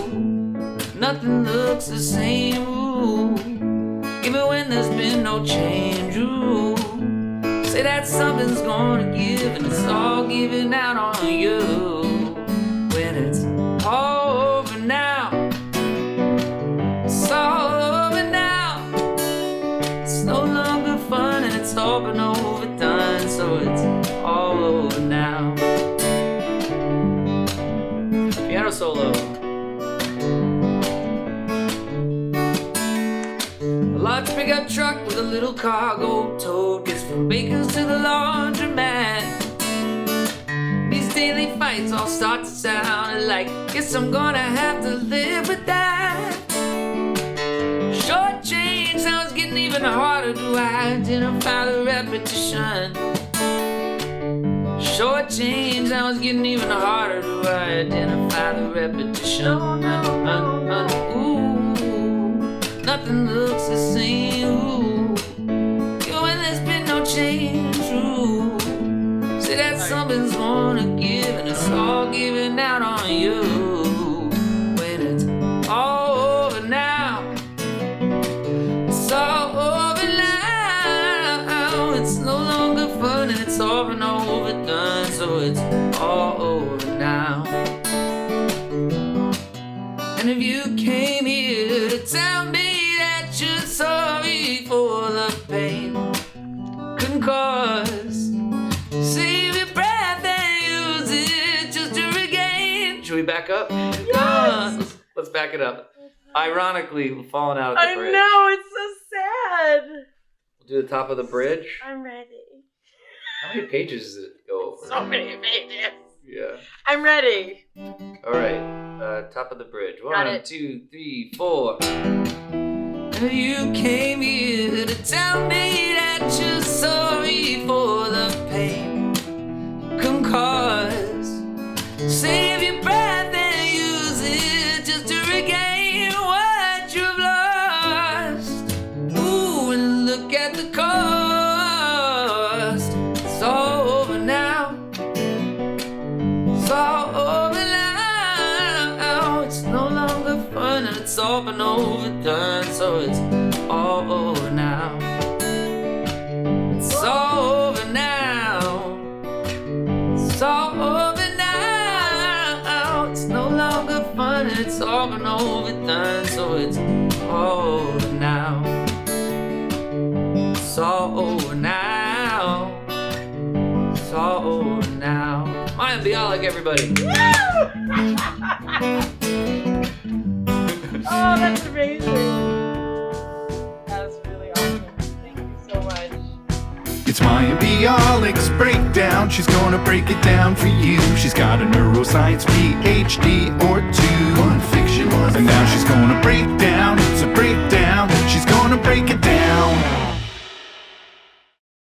nothing looks the same. Ooh, even when there's been no change. Ooh, say that that something's gonna give, and it's all giving out on you. When it's all over now, it's all over now. It's no longer fun and it's all been overdone, so it's all over now. Piano solo. A large pickup truck with a little cargo tote gets from Baker's to the laundromat. These daily fights all start to sound like, guess I'm gonna have to live with that. Short change, now it's getting even harder to identify the repetition. Short change, now it's getting even harder to identify the repetition. Ooh, nothing looks the same. Ooh, yo, and there's been no change. Ooh, say that something's gonna give, and it's all giving out on you. When it's all over now, it's all over now. It's no longer fun and it's all been overdone, so it's all over now. And if you came here to tell me that you're sorry for the pain couldn't cause, save your breath and use it just to regain. Should we back up? Yes! Let's back it up. Ironically, we're falling out at the bridge. I know, it's so sad. We'll do the top of the bridge. I'm ready. How many pages does it go over? So many pages. Yeah. I'm ready. All right. Top of the bridge. Got 1, it. 2, 3, 4. And you came here to tell me that you're sorry for the pain can cause. Save your breath and use it just to regain what you've lost. Ooh, and look at the cost. It's all over now. It's all over now. It's no longer fun and it's all been overdone, so it's all over now. It's all over now. It's all over now. It's no longer fun and it's all been overdone, so it's all over now. It's all over now. It's all over now. Mayim and Bialik, everybody. Oh, that's amazing. That's really awesome. Thank you so much. It's Mayim and Bialik's breakdown. She's gonna break it down for you. She's got a neuroscience PhD or two. One fiction, one and now she's gonna break